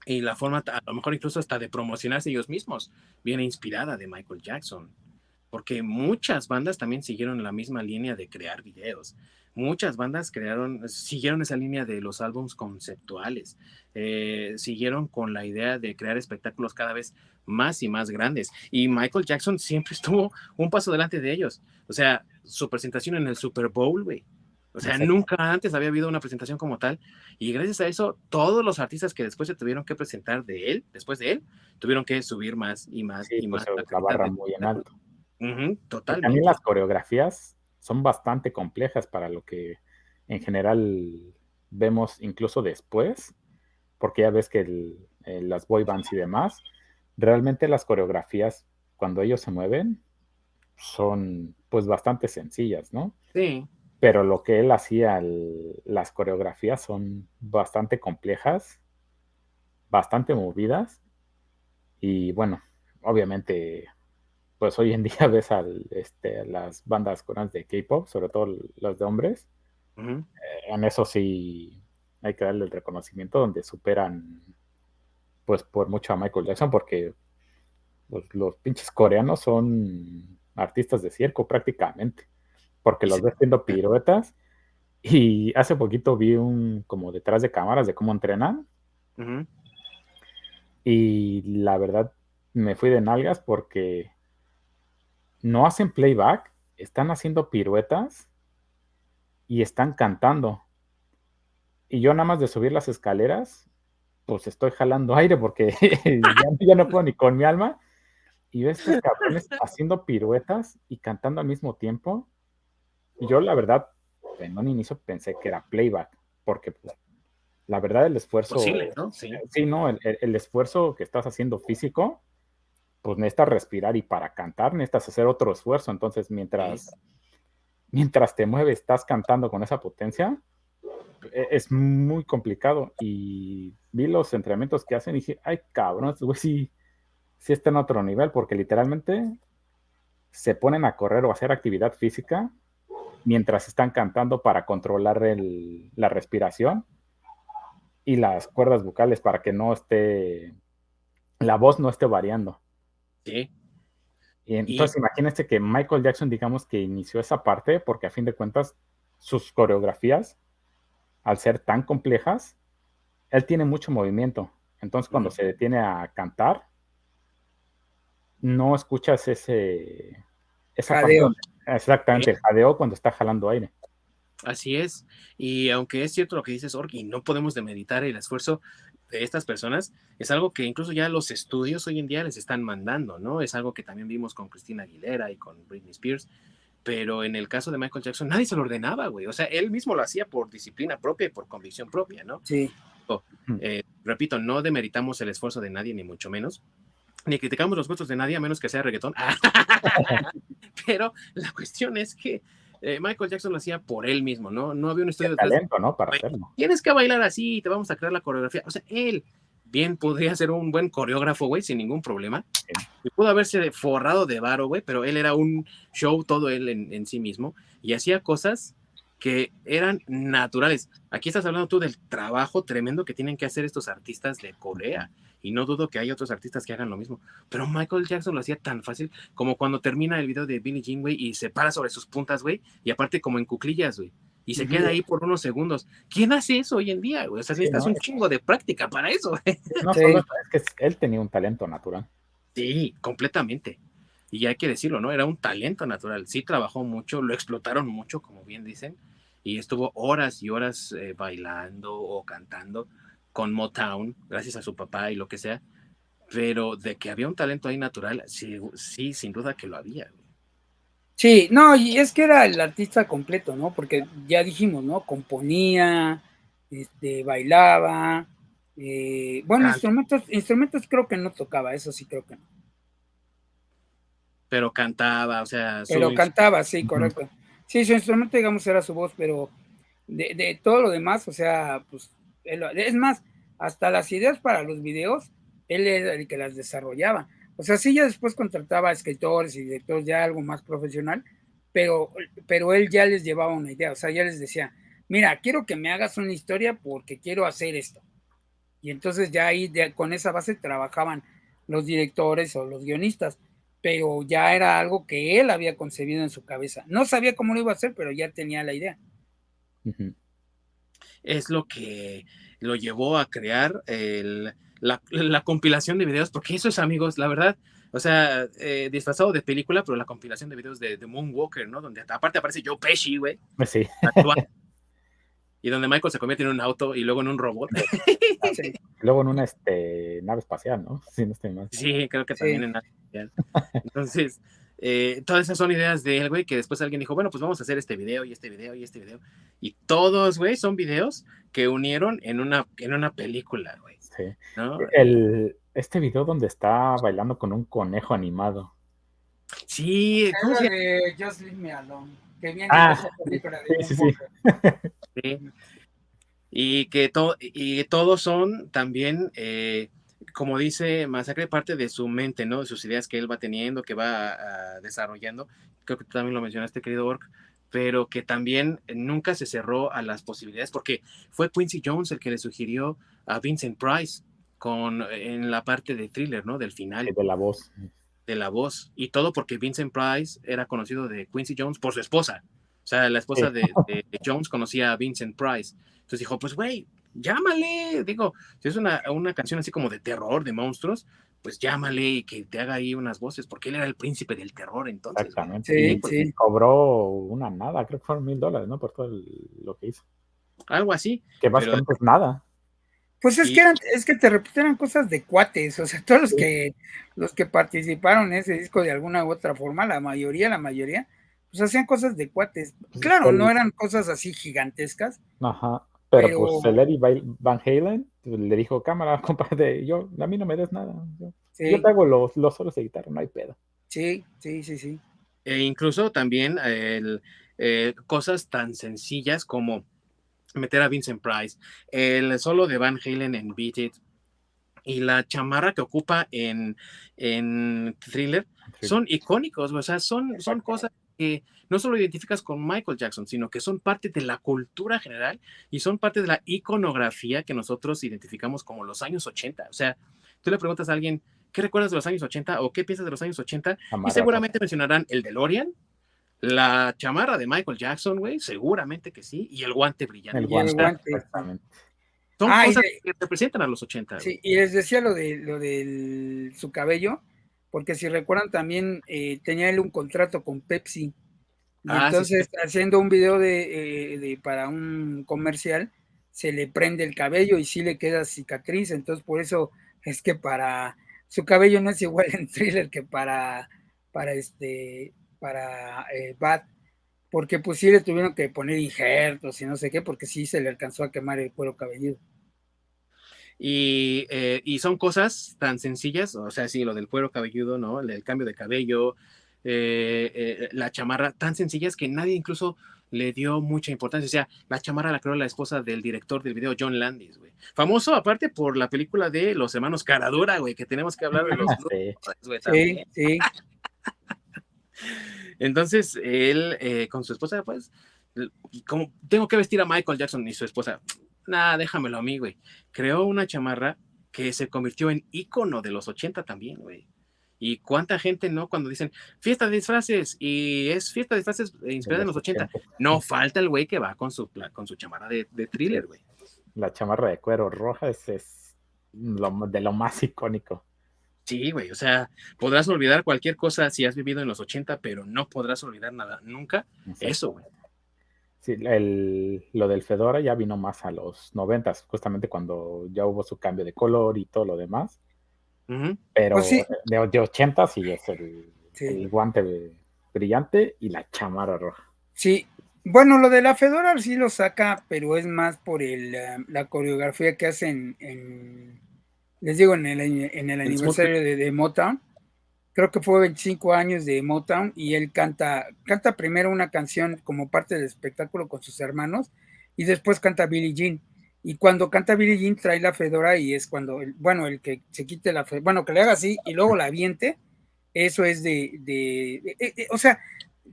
y la forma, a lo mejor incluso hasta de promocionarse ellos mismos, viene inspirada de Michael Jackson. Porque muchas bandas también siguieron la misma línea de crear videos. Muchas bandas siguieron esa línea de los álbums conceptuales, siguieron con la idea de crear espectáculos cada vez más y más grandes. Y Michael Jackson siempre estuvo un paso delante de ellos. O sea, su presentación en el Super Bowl, güey. O sea, Exacto. nunca antes había habido una presentación como tal. Y gracias a eso, todos los artistas que después se tuvieron que presentar de él, después de él, tuvieron que subir más y más Sí, y más puso la la calidad barra de muy en espectáculo. alto. Y también Totalmente. las coreografías son bastante complejas para lo que en general vemos incluso después, porque ya ves que las boy bands y demás, realmente las coreografías, cuando ellos se mueven, son pues bastante sencillas, ¿no? Sí. Pero lo que él hacía, las coreografías son bastante complejas, bastante movidas y bueno, obviamente pues hoy en día ves las bandas coreanas de K-pop, sobre todo las de hombres, Ujú. en eso sí hay que darle el reconocimiento donde superan pues por mucho a Michael Jackson porque los pinches coreanos son artistas de circo prácticamente, porque Y los se- ves haciendo piruetas y hace poquito vi un como detrás de cámaras de cómo entrenan Ujú. y la verdad me fui de nalgas porque no hacen playback, están haciendo piruetas y están cantando. Y yo nada más de subir las escaleras, pues estoy jalando aire porque ya no puedo ni con mi alma. Y veo a estos cabrones haciendo piruetas y cantando al mismo tiempo. Y yo, la verdad, en un inicio pensé que era playback, porque pues, la verdad el esfuerzo, Posible, ¿no? Sí. sí, no, el esfuerzo que estás haciendo físico, pues necesitas respirar y para cantar necesitas hacer otro esfuerzo. Entonces, Sí. mientras te mueves, estás cantando con esa potencia, es muy complicado. Y vi los entrenamientos que hacen y dije, ay, cabrón, estos güey sí está en otro nivel, porque literalmente se ponen a correr o a hacer actividad física mientras están cantando para controlar la respiración y las cuerdas vocales para que la voz no esté variando. Sí. Y Y entonces imagínense que Michael Jackson, digamos que inició esa parte, porque a fin de cuentas sus coreografías, al ser tan complejas, él tiene mucho movimiento. Entonces cuando ujú. se detiene a cantar, no escuchas esa parte Jadeo. donde, exactamente, Sí. el jadeo cuando está jalando aire. Así es. Y aunque es cierto lo que dices, Org, y no podemos demeritar el esfuerzo de estas personas, es algo que incluso ya los estudios hoy en día les están mandando, ¿no? Es algo que también vimos con Christina Aguilera y con Britney Spears, pero en el caso de Michael Jackson nadie se lo ordenaba, güey. O sea, él mismo lo hacía por disciplina propia y por convicción propia, ¿no? Sí. Repito, no demeritamos el esfuerzo de nadie, ni mucho menos, ni criticamos los gustos de nadie, a menos que sea reggaetón. Pero la cuestión es que Michael Jackson lo hacía por él mismo, ¿no? No había un El estudio detrás de, talento, ¿no? Para güey, hacerlo. tienes que bailar así y te vamos a crear la coreografía. O sea, él bien podría ser un buen coreógrafo, güey, sin ningún problema. Sí. Y pudo haberse forrado de varo, güey, pero él era un show todo él en sí mismo y hacía cosas que eran naturales. Aquí estás hablando tú del trabajo tremendo que tienen que hacer estos artistas de Corea y no dudo que hay otros artistas que hagan lo mismo, pero Michael Jackson lo hacía tan fácil como cuando termina el video de Billie Jean, güey, y se para sobre sus puntas, güey, y aparte como en cuclillas, güey, y se Ujú. queda ahí por unos segundos. ¿Quién hace eso hoy en día, güey? O sea, Sí, necesitas ¿no? un chingo de práctica para eso, güey. No solo Sí. eso, es que él tenía un talento natural. Sí, completamente. Y hay que decirlo, ¿no? Era un talento natural. Sí trabajó mucho, lo explotaron mucho, como bien dicen, y estuvo horas y horas bailando o cantando con Motown, gracias a su papá y lo que sea. Pero de que había un talento ahí natural, sí, sí, sin duda que lo había. Sí, no, y es que era el artista completo, ¿no? Porque ya dijimos, ¿no? Componía, bailaba, bueno, Can- instrumentos creo que no tocaba, eso sí creo que no. pero cantaba, o sea, Pero su... cantaba, sí, Ujú. correcto. Sí, su instrumento, digamos, era su voz, pero de todo lo demás, o sea, pues, es más, hasta las ideas para los videos, él era el que las desarrollaba. O sea, sí, ya después contrataba a escritores y directores ya algo más profesional, pero, pero él ya les llevaba una idea, o sea, ya les decía, mira, quiero que me hagas una historia porque quiero hacer esto. Y entonces ya ahí con esa base trabajaban los directores o los guionistas, pero ya era algo que él había concebido en su cabeza. No sabía cómo lo iba a hacer, pero ya tenía la idea. Ujú. Es lo que lo llevó a crear la compilación de videos, porque eso es, amigos, la verdad, o sea, disfrazado de película, pero la compilación de videos de Moonwalker, ¿no? Donde aparte aparece Joe Pesci, güey, Sí. actuando, y donde Michael se convierte en un auto y luego en un robot. Sí, Luego en una nave espacial, ¿no? Sí, no estoy mal. Sí, creo que sí. también en entonces, todas esas son ideas de él, güey, que después alguien dijo, bueno, pues vamos a hacer este video y este video y este video. Y todos, güey, son videos que unieron en una película, güey, Sí. ¿no? Este video donde está bailando con un conejo animado. Sí, ¿cómo se Era llama? de Just Leave Me Alone, que viene en esa película de sí, John sí. Walker. Sí. Y todos son también, como dice Masacre, parte de su mente, ¿no? De sus ideas que él va teniendo, que va desarrollando. Creo que tú también lo mencionaste, querido Orc, pero que también nunca se cerró a las posibilidades, porque fue Quincy Jones el que le sugirió a Vincent Price en la parte de thriller, ¿no? Del final, De la voz. de la voz, y todo porque Vincent Price era conocido de Quincy Jones por su esposa. O sea, la esposa Sí. de Jones conocía a Vincent Price. Entonces dijo, pues güey, llámale. Digo, si es una canción así como de terror, de monstruos, pues llámale y que te haga ahí unas voces, porque él era el príncipe del terror entonces, güey. Exactamente. Sí, Sí, pues, Y sí. cobró una nada, creo que fueron $1,000, ¿no? Por todo lo que hizo. algo así, Que pero básicamente es nada. Pues y es que te repito, eran cosas de cuates, o sea, todos Sí. los que participaron en ese disco de alguna u otra forma, la mayoría, pues hacían cosas de cuates. Pues es que Claro, no eran cosas así gigantescas, ajá. Pero pues pero el Eddie Van Halen pues, le dijo, cámara, compadre, a mí no me des nada. Yo te sí, hago los solos de guitarra, no hay pedo. sí, sí, sí, sí. incluso también cosas tan sencillas como meter a Vincent Price, el solo de Van Halen en Beat It, y la chamarra que ocupa en Thriller son icónicos, o sea, son Exacto. cosas que no solo identificas con Michael Jackson, sino que son parte de la cultura general y son parte de la iconografía que nosotros identificamos como los años 80. O sea, tú le preguntas a alguien, ¿qué recuerdas de los años 80 o qué piensas de los años 80? Y Chamarra roja. seguramente mencionarán el DeLorean, la chamarra de Michael Jackson, güey, seguramente que sí, y el guante El brillante. Y O el sea, guante, guante, sí. exactamente. son Ah, cosas que representan a los 80, sí, güey. y les decía lo de su cabello, porque si recuerdan también tenía él un contrato con Pepsi. Y Ah, sí, sí. entonces, haciendo un video para un comercial, se le prende el cabello y sí le queda cicatriz. Entonces, por eso es que para su cabello no es igual en Thriller que para Bad, porque pues sí le tuvieron que poner injertos y no sé qué, porque sí se le alcanzó a quemar el cuero cabelludo. Y son cosas tan sencillas, o sea, sí, lo del cuero cabelludo, ¿no? El cambio de cabello, la chamarra, tan sencillas que nadie incluso le dio mucha importancia. O sea, la chamarra la creó la esposa del director del video, John Landis, güey. Famoso aparte por la película de los hermanos Caradura, güey, que tenemos que hablar de los Blues Sí. Brothers, güey, Sí, también. sí. Entonces, él con su esposa, pues, como tengo que vestir a Michael Jackson y su esposa, nada, déjamelo a mí, güey. Creó una chamarra que se convirtió en ícono de los 80 también, güey. Y cuánta gente, ¿no? Cuando dicen fiesta de disfraces y es fiesta de disfraces De inspirada en los los 80, 80. no falta el güey que va con su chamarra de Sí. thriller, güey. La chamarra de cuero roja es de lo más icónico. Sí, güey, o sea, podrás olvidar cualquier cosa si has vivido en los 80, pero no podrás olvidar nada, nunca eso, güey. Exactamente. Sí, lo del Fedora ya vino más a los 90, justamente cuando ya hubo su cambio de color y todo lo demás. Ujú. Pues Pero sí, de 80 sí es sí. el guante brillante y la chamarra roja. Sí, bueno, lo de la Fedora sí lo saca, pero es más por la coreografía que hacen les digo, en el En Smooth Criminal. aniversario de Motown. Creo que fue 25 años de Motown y él canta primero una canción como parte del espectáculo con sus hermanos y después canta Billie Jean. Y cuando canta Billie Jean trae la fedora y es cuando, bueno, el que se quite la fedora, bueno, que le haga así y luego la aviente, eso es o sea,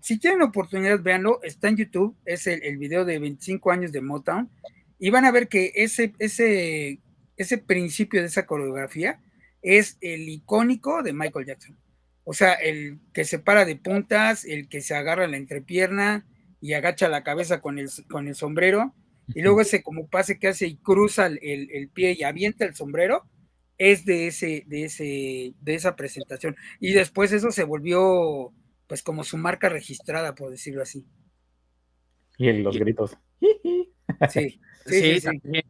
si tienen oportunidad, véanlo, está en YouTube, es el video de 25 años de Motown, y van a ver que ese principio de esa coreografía es el icónico de Michael Jackson. O sea, el que se para de puntas, el que se agarra la entrepierna y agacha la cabeza con el sombrero, y luego ese como pase que hace y cruza el pie y avienta el sombrero, es de esa presentación. Y después eso se volvió pues como su marca registrada, por decirlo así. Y los Y, gritos. Sí, sí, sí, sí, sí, también.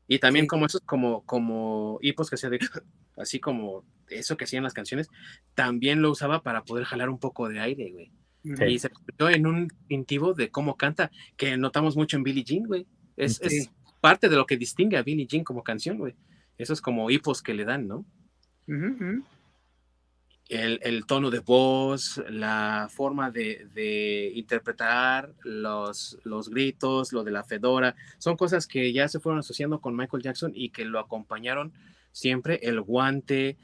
Y también sí. como esos, como hipos que hacía de, así como eso que hacían las canciones, también lo usaba para poder jalar un poco de aire, güey. Sí, Y se convirtió en un distintivo de cómo canta, que notamos mucho en Billie Jean, güey. Es Sí. parte de lo que distingue a Billie Jean como canción, güey. Esos como hipos que le dan, ¿no? Uh -huh. el tono de voz, la forma de interpretar los gritos, lo de la fedora, son cosas que ya se fueron asociando con Michael Jackson y que lo acompañaron siempre, el guante,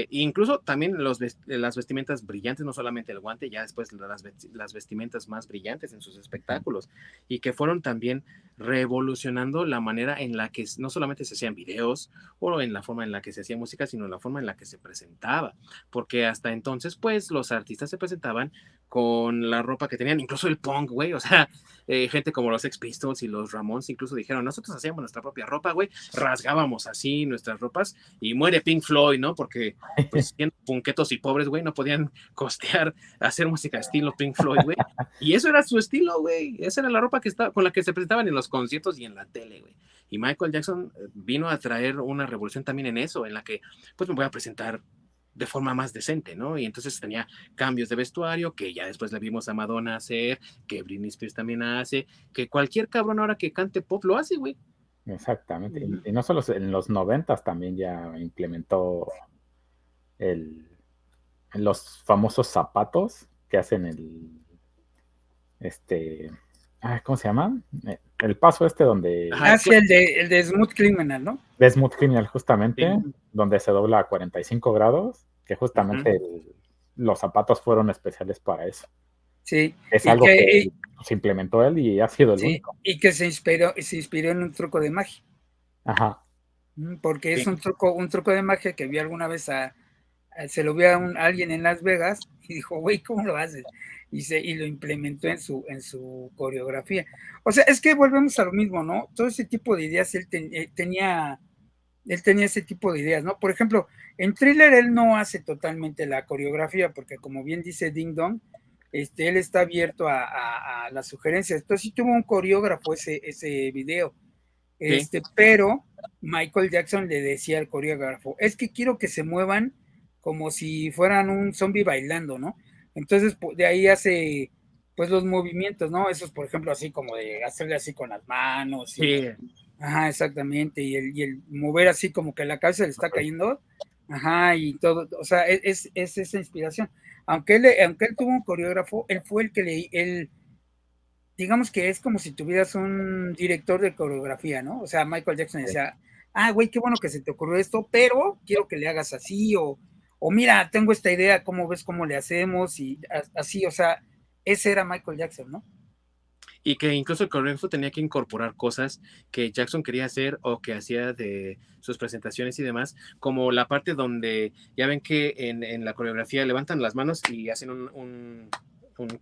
incluso también las vestimentas brillantes, no solamente el guante, ya después las vestimentas más brillantes en sus espectáculos, y que fueron también revolucionando la manera en la que no solamente se hacían videos o en la forma en la que se hacía música, sino en la forma en la que se presentaba, porque hasta entonces pues los artistas se presentaban con la ropa que tenían, incluso el punk, güey, o sea, gente como los Sex Pistols y los Ramones incluso dijeron, nosotros hacíamos nuestra propia ropa, güey, rasgábamos así nuestras ropas y muere Pink Floyd, ¿no? Porque pues siendo punquetos y pobres, güey, no podían costear hacer música estilo Pink Floyd, güey, y eso era su estilo, güey, esa era la ropa con la que se presentaban en los conciertos y en la tele, güey. Y Michael Jackson vino a traer una revolución también en eso, en la que pues me voy a presentar de forma más decente, ¿no? Y entonces tenía cambios de vestuario, que ya después le vimos a Madonna hacer, que Britney Spears también hace, que cualquier cabrón ahora que cante pop lo hace, güey. Exactamente. Y no solo en los 90 también ya implementó los famosos zapatos que hacen ¿cómo se llama? El paso donde... Sí, el de Smooth Criminal, ¿no? De Smooth Criminal, justamente, Sí. donde se dobla a 45 grados, que justamente los zapatos fueron especiales para eso. Sí. Es algo que se implementó él y ha sido el único. Y que se inspiró en un truco de magia. Ajá. Porque es un truco de magia que vi alguna vez se lo vio a alguien en Las Vegas y dijo, güey, ¿cómo lo haces? Y lo implementó en su coreografía. O sea, es que volvemos a lo mismo, ¿no? Todo ese tipo de ideas él tenía ese tipo de ideas, ¿no? Por ejemplo, en Thriller él no hace totalmente la coreografía, porque como bien dice Ding Dong, él está abierto a las sugerencias. Entonces sí tuvo un coreógrafo ese video. Pero Michael Jackson le decía al coreógrafo, es que quiero que se muevan como si fueran un zombie bailando, ¿no? Entonces de ahí hace pues los movimientos, ¿no? Esos, por ejemplo, así como de hacerle así con las manos. Sí. Ajá, exactamente. Y el mover así como que la cabeza le está cayendo. Ajá, y todo. O sea, es esa inspiración. Aunque él tuvo un coreógrafo, él fue el que digamos que es como si tuvieras un director de coreografía, ¿no? O sea, Michael Jackson decía, güey, qué bueno que se te ocurrió esto, pero quiero que le hagas así, o mira, tengo esta idea, ¿cómo ves cómo le hacemos? Y así, o sea, ese era Michael Jackson, ¿no? Y que incluso el coreógrafo tenía que incorporar cosas que Jackson quería hacer o que hacía de sus presentaciones y demás, como la parte donde ya ven que en la coreografía levantan las manos y hacen un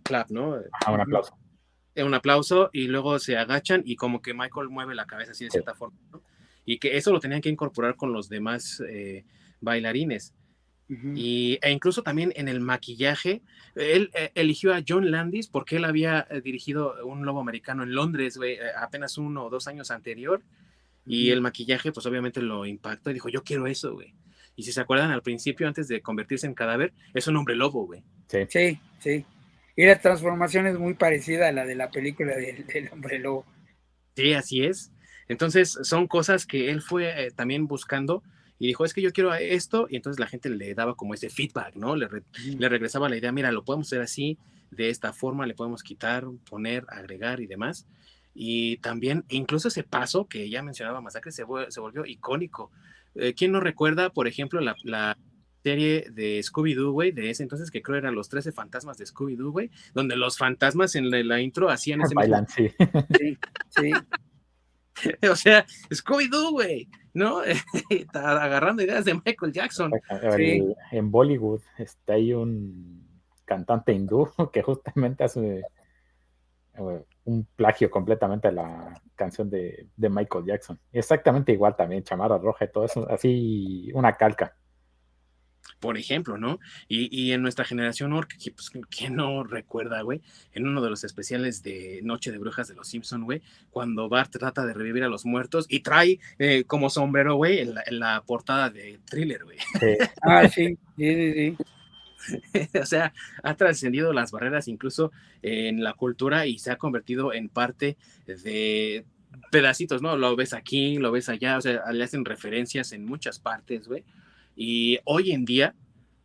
clap, ¿no? Un aplauso. Un aplauso y luego se agachan y como que Michael mueve la cabeza así de cierta forma, ¿no? Y que eso lo tenían que incorporar con los demás bailarines. E incluso también en el maquillaje, él eligió a John Landis porque él había dirigido Un Lobo Americano en Londres, güey, apenas 1 o 2 años anterior, y el maquillaje pues obviamente lo impactó y dijo, yo quiero eso, güey. Y si se acuerdan, al principio, antes de convertirse en cadáver, es un hombre lobo, güey. Sí. Y la transformación es muy parecida a la de la película del hombre lobo. Sí, así es. Entonces, son cosas que él fue también buscando y dijo, es que yo quiero esto, y entonces la gente le daba como ese feedback, ¿no? Le regresaba la idea, mira, lo podemos hacer así, de esta forma, le podemos quitar, poner, agregar y demás. Y también, incluso ese paso que ya mencionaba Masacre se volvió icónico. ¿Quién no recuerda, por ejemplo, la serie de Scooby-Doo, güey, de ese entonces, que creo eran los 13 fantasmas de Scooby-Doo, güey, donde los fantasmas en la intro hacían ese bailan, mismo... Sí. O sea, Scooby-Doo, güey, ¿no? Está agarrando ideas de Michael Jackson. En Bollywood hay un cantante hindú que justamente hace un plagio completamente a la canción de Michael Jackson. Exactamente igual también, chamarra roja y todo eso, así una calca. Por ejemplo, ¿no? Y en nuestra generación, pues, ¿quién no recuerda, güey? En uno de los especiales de Noche de Brujas de los Simpson, güey, cuando Bart trata de revivir a los muertos y trae como sombrero, güey, en la portada de Thriller, güey. Sí. Sí. O sea, ha trascendido las barreras incluso en la cultura y se ha convertido en parte de pedacitos, ¿no? Lo ves aquí, lo ves allá, o sea, le hacen referencias en muchas partes, güey. Y hoy en día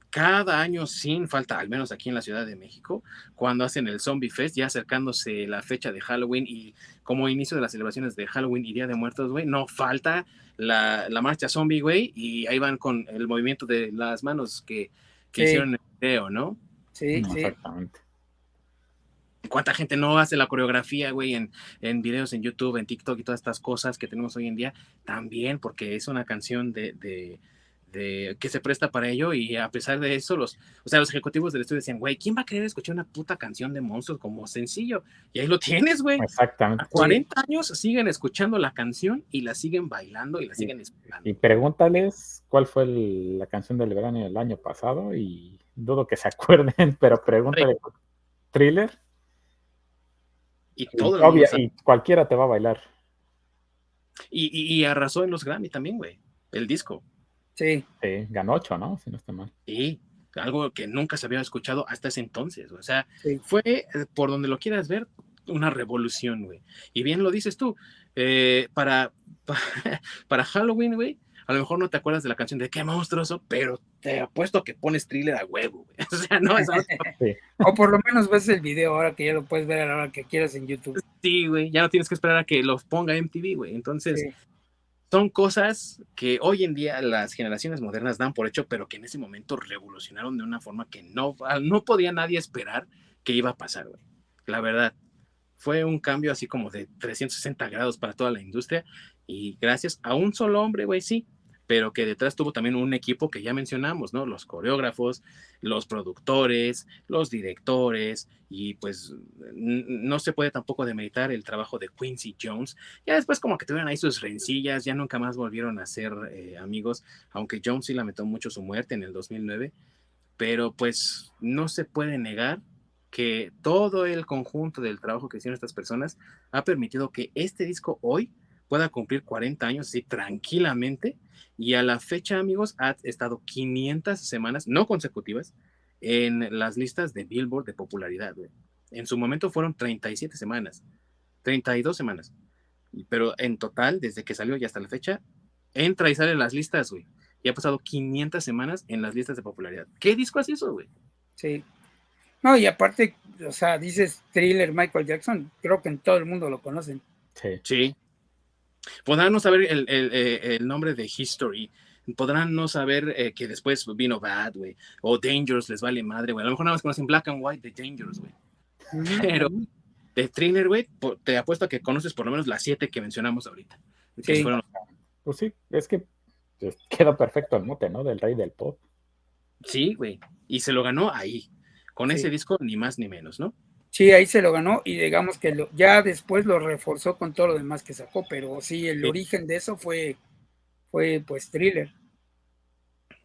cada año sin falta, al menos aquí en la Ciudad de México, cuando hacen el Zombie Fest, ya acercándose la fecha de Halloween y como inicio de las celebraciones de Halloween y Día de Muertos, güey, no falta la marcha zombie, güey, y ahí van con el movimiento de las manos que hicieron el video, ¿no? Sí, sí. Exactamente. ¿Cuánta gente no hace la coreografía, güey, en videos en YouTube, en TikTok y todas estas cosas que tenemos hoy en día? También porque es una canción de que se presta para ello y a pesar de eso, los ejecutivos del estudio decían, güey, ¿quién va a querer escuchar una puta canción de monstruos como sencillo? Y ahí lo tienes, güey. Exactamente. A 40 años siguen escuchando la canción y la siguen bailando y la siguen escuchando. Y pregúntales cuál fue la canción del verano del año pasado y dudo que se acuerden, pero pregúntale Thriller. Y todo el mundo y cualquiera te va a bailar. Y arrasó en los Grammy también, güey, el disco. Sí. Ganó 8, ¿no? Si no está mal. Sí, algo que nunca se había escuchado hasta ese entonces. O sea, sí. Fue, por donde lo quieras ver, una revolución, güey. Y bien lo dices tú, para Halloween, güey, a lo mejor no te acuerdas de la canción de Qué monstruoso, pero te apuesto que pones Thriller a huevo, güey. O sea, no, sí. O por lo menos ves el video ahora que ya lo puedes ver a la hora que quieras en YouTube. Sí, güey, ya no tienes que esperar a que los ponga MTV, güey. Entonces, son cosas que hoy en día las generaciones modernas dan por hecho, pero que en ese momento revolucionaron de una forma que no podía nadie esperar que iba a pasar, güey. La verdad, fue un cambio así como de 360 grados para toda la industria y gracias a un solo hombre, güey, sí, pero que detrás tuvo también un equipo que ya mencionamos, ¿no? Los coreógrafos, los productores, los directores, y pues no se puede tampoco demeritar el trabajo de Quincy Jones. Ya después como que tuvieron ahí sus rencillas, ya nunca más volvieron a ser amigos, aunque Jones sí lamentó mucho su muerte en el 2009, pero pues no se puede negar que todo el conjunto del trabajo que hicieron estas personas ha permitido que este disco hoy pueda cumplir 40 años así tranquilamente y a la fecha, amigos, ha estado 500 semanas, no consecutivas, en las listas de Billboard de popularidad, güey. En su momento fueron 37 semanas, 32 semanas, pero en total, desde que salió y hasta la fecha, entra y sale en las listas, güey. Y ha pasado 500 semanas en las listas de popularidad. ¿Qué disco es eso, güey? Sí. No, y aparte, o sea, dices Thriller, Michael Jackson, creo que en todo el mundo lo conocen. Sí. Podrán no saber el nombre de History, podrán no saber que después vino Bad, güey, o Dangerous les vale madre, güey. A lo mejor nada más conocen Black and White de Dangerous, güey. Pero de Thriller, güey, te apuesto a que conoces por lo menos las 7 que mencionamos ahorita. Sí. Pues sí, es que quedó perfecto el mote, ¿no? Del rey del pop. Sí, güey, y se lo ganó ahí, con ese disco ni más ni menos, ¿no? Sí, ahí se lo ganó y digamos que ya después lo reforzó con todo lo demás que sacó, pero sí, el origen de eso fue pues Thriller.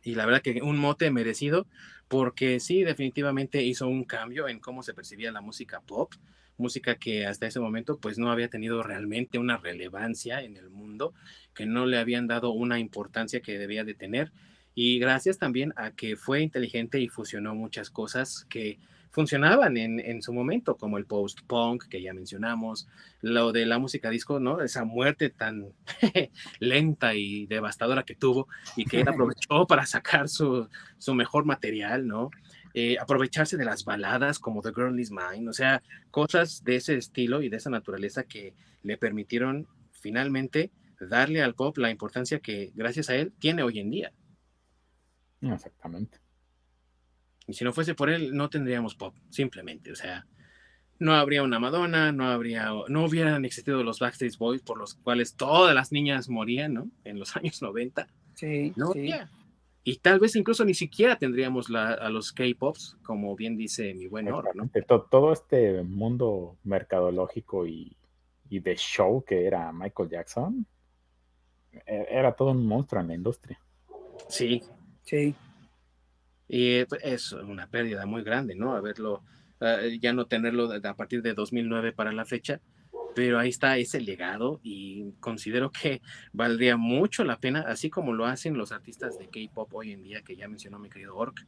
Y la verdad que un mote merecido, porque sí, definitivamente hizo un cambio en cómo se percibía la música pop, música que hasta ese momento pues no había tenido realmente una relevancia en el mundo, que no le habían dado una importancia que debía de tener. Y gracias también a que fue inteligente y fusionó muchas cosas que funcionaban en su momento, como el post-punk que ya mencionamos, lo de la música disco, ¿no? Esa muerte tan lenta y devastadora que tuvo y que él aprovechó para sacar su mejor material, ¿no? Aprovecharse de las baladas como The Girl Is Mine, o sea, cosas de ese estilo y de esa naturaleza que le permitieron finalmente darle al pop la importancia que gracias a él tiene hoy en día. Exactamente. Y si no fuese por él, no tendríamos pop, simplemente, o sea, no habría una Madonna, no hubieran existido los Backstreet Boys por los cuales todas las niñas morían, ¿no? En los años 90. Sí, no habría. Y tal vez incluso ni siquiera tendríamos a los K-Pops, como bien dice mi buen Oro, ¿no? Todo este mundo mercadológico y de show que era Michael Jackson, era todo un monstruo en la industria. Sí. Sí. Y es una pérdida muy grande, ¿no? Haberlo, ya no tenerlo a partir de 2009 para la fecha, pero ahí está ese legado y considero que valdría mucho la pena, así como lo hacen los artistas de K-pop hoy en día, que ya mencionó mi querido Orc,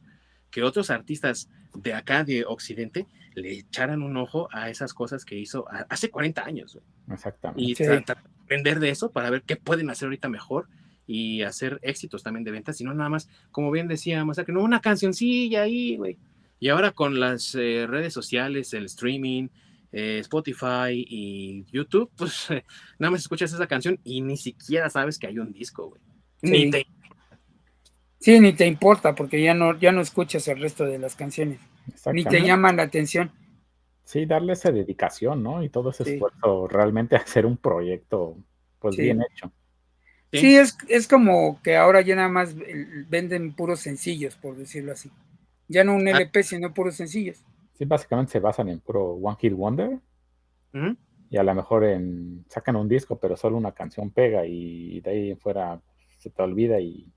que otros artistas de acá de Occidente le echaran un ojo a esas cosas que hizo hace 40 años. Exactamente. Y tratar de aprender de eso para ver qué pueden hacer ahorita mejor y hacer éxitos también de ventas, sino nada más, como bien decía Masacre, no una cancioncilla ahí, güey. Y ahora con las redes sociales, el streaming, Spotify y YouTube, pues nada más escuchas esa canción y ni siquiera sabes que hay un disco, güey. Ni Sí. te... Sí, ni te importa porque ya no escuchas el resto de las canciones, ni te Exactamente. llaman la atención. Sí, darle esa dedicación, ¿no? Y todo ese Sí, esfuerzo realmente a hacer un proyecto, pues bien sí. hecho. Sí, Sí, es como que ahora ya nada más venden puros sencillos, por decirlo así. Ya no un ah, LP, sino puros sencillos. Sí, básicamente se basan en puro One Hit Wonder ujú. y a lo mejor sacan un disco, pero solo una canción pega y de ahí en fuera se te olvida y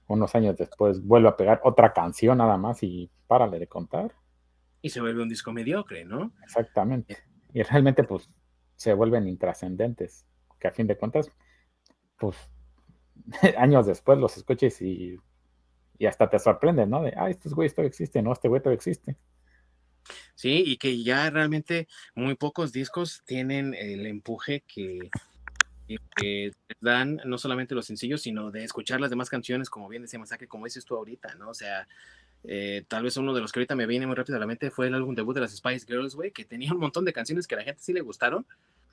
unos años después vuelve a pegar otra canción nada más y párale de contar. Y se vuelve un disco mediocre, ¿no? Exactamente. Y realmente pues se vuelven intrascendentes, que a fin de cuentas, pues años después los escuches y hasta te sorprenden, ¿no? De, estos güeyes todavía existen, ¿no? Este güey todavía existe. Sí, y que ya realmente muy pocos discos tienen el empuje que dan no solamente los sencillos, sino de escuchar las demás canciones, como bien decía Masaki, como dices tú ahorita, ¿no? O sea, tal vez uno de los que ahorita me viene muy rápido a la mente fue el álbum debut de las Spice Girls, güey, que tenía un montón de canciones que a la gente sí le gustaron,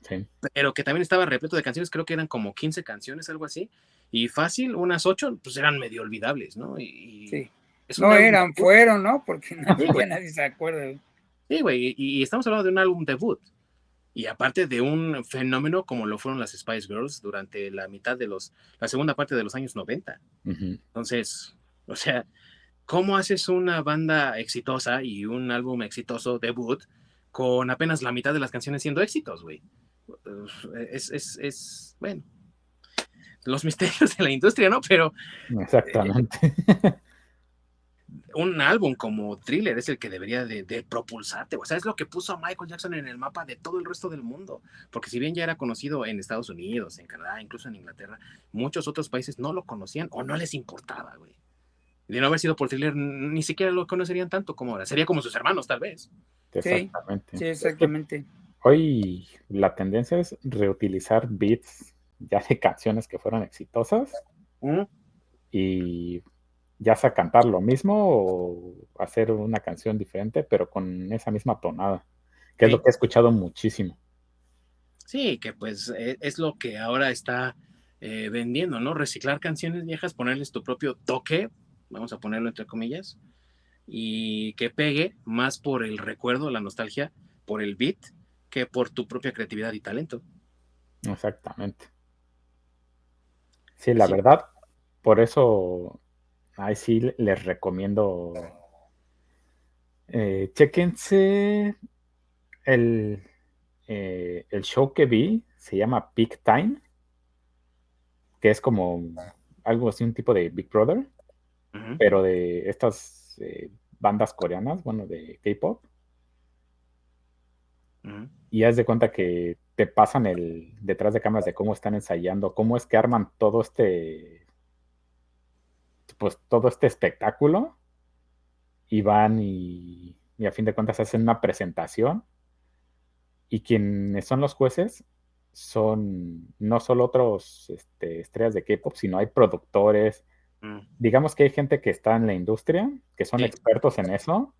Sí, pero que también estaba repleto de canciones, creo que eran como 15 canciones, algo así, y fácil, unas 8, pues eran medio olvidables, ¿no? Y Sí. es un No álbum eran, debut, fueron, ¿no? Porque sí, güey, ya nadie se acuerda. sí, güey, y estamos hablando de un álbum debut. Y aparte de un fenómeno como lo fueron las Spice Girls durante la segunda parte de los años 90. ujú, Entonces, o sea, ¿cómo haces una banda exitosa y un álbum exitoso debut con apenas la mitad de las canciones siendo éxitos, güey? Bueno, los misterios de la industria, ¿no? Pero eh, exactamente. un álbum como Thriller es el que debería de propulsarte, o sea, es lo que puso a Michael Jackson en el mapa de todo el resto del mundo, porque si bien ya era conocido en Estados Unidos, en Canadá, incluso en Inglaterra, muchos otros países no lo conocían o no les importaba, güey. De no haber sido por Thriller, ni siquiera lo conocerían tanto como ahora, sería como sus hermanos, tal vez. Sí, Exactamente. sí, Es que exactamente. hoy la tendencia es reutilizar beats ya de canciones que fueron exitosas ¿Mm? y ya sea cantar lo mismo o hacer una canción diferente, pero con esa misma tonada, que es lo Sí, que he escuchado muchísimo. sí, que pues es lo que ahora está vendiendo, ¿no? Reciclar canciones viejas, ponerles tu propio toque, vamos a ponerlo entre comillas, y que pegue más por el recuerdo, la nostalgia, por el beat, que por tu propia creatividad y talento. Exactamente. Sí, la Así, verdad, por eso ahí sí les recomiendo, chéquense el, el show que vi, se llama Peak Time, que es como algo así, un tipo de Big Brother, uh-huh, pero de estas bandas coreanas, bueno, de K-pop, uh-huh, y haz de cuenta que te pasan el detrás de cámaras de cómo están ensayando, cómo es que arman pues todo este espectáculo, y van y a fin de cuentas hacen una presentación, y quienes son los jueces son no solo otros estrellas de K-pop, sino hay productores. uh-huh. Digamos que hay gente que está en la industria, que son Sí, expertos en eso,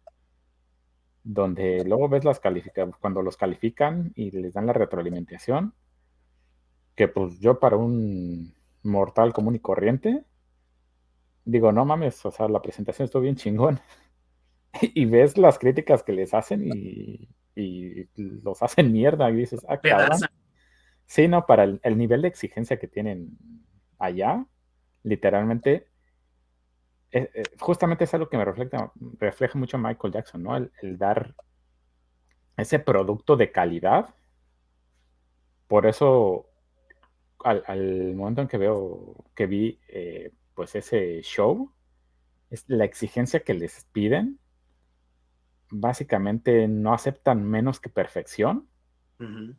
donde luego ves cuando los califican y les dan la retroalimentación, que pues yo para un mortal común y corriente, digo, no mames, o sea, la presentación estuvo bien chingón. Y ves las críticas que les hacen y los hacen mierda y dices, cabrón. pedaza. Sí, no, para el nivel de exigencia que tienen allá, literalmente, justamente es algo que refleja mucho a Michael Jackson, ¿no? El dar ese producto de calidad. Por eso, al momento en que vi, pues ese show, es la exigencia que les piden, básicamente no aceptan menos que perfección, Uh-huh.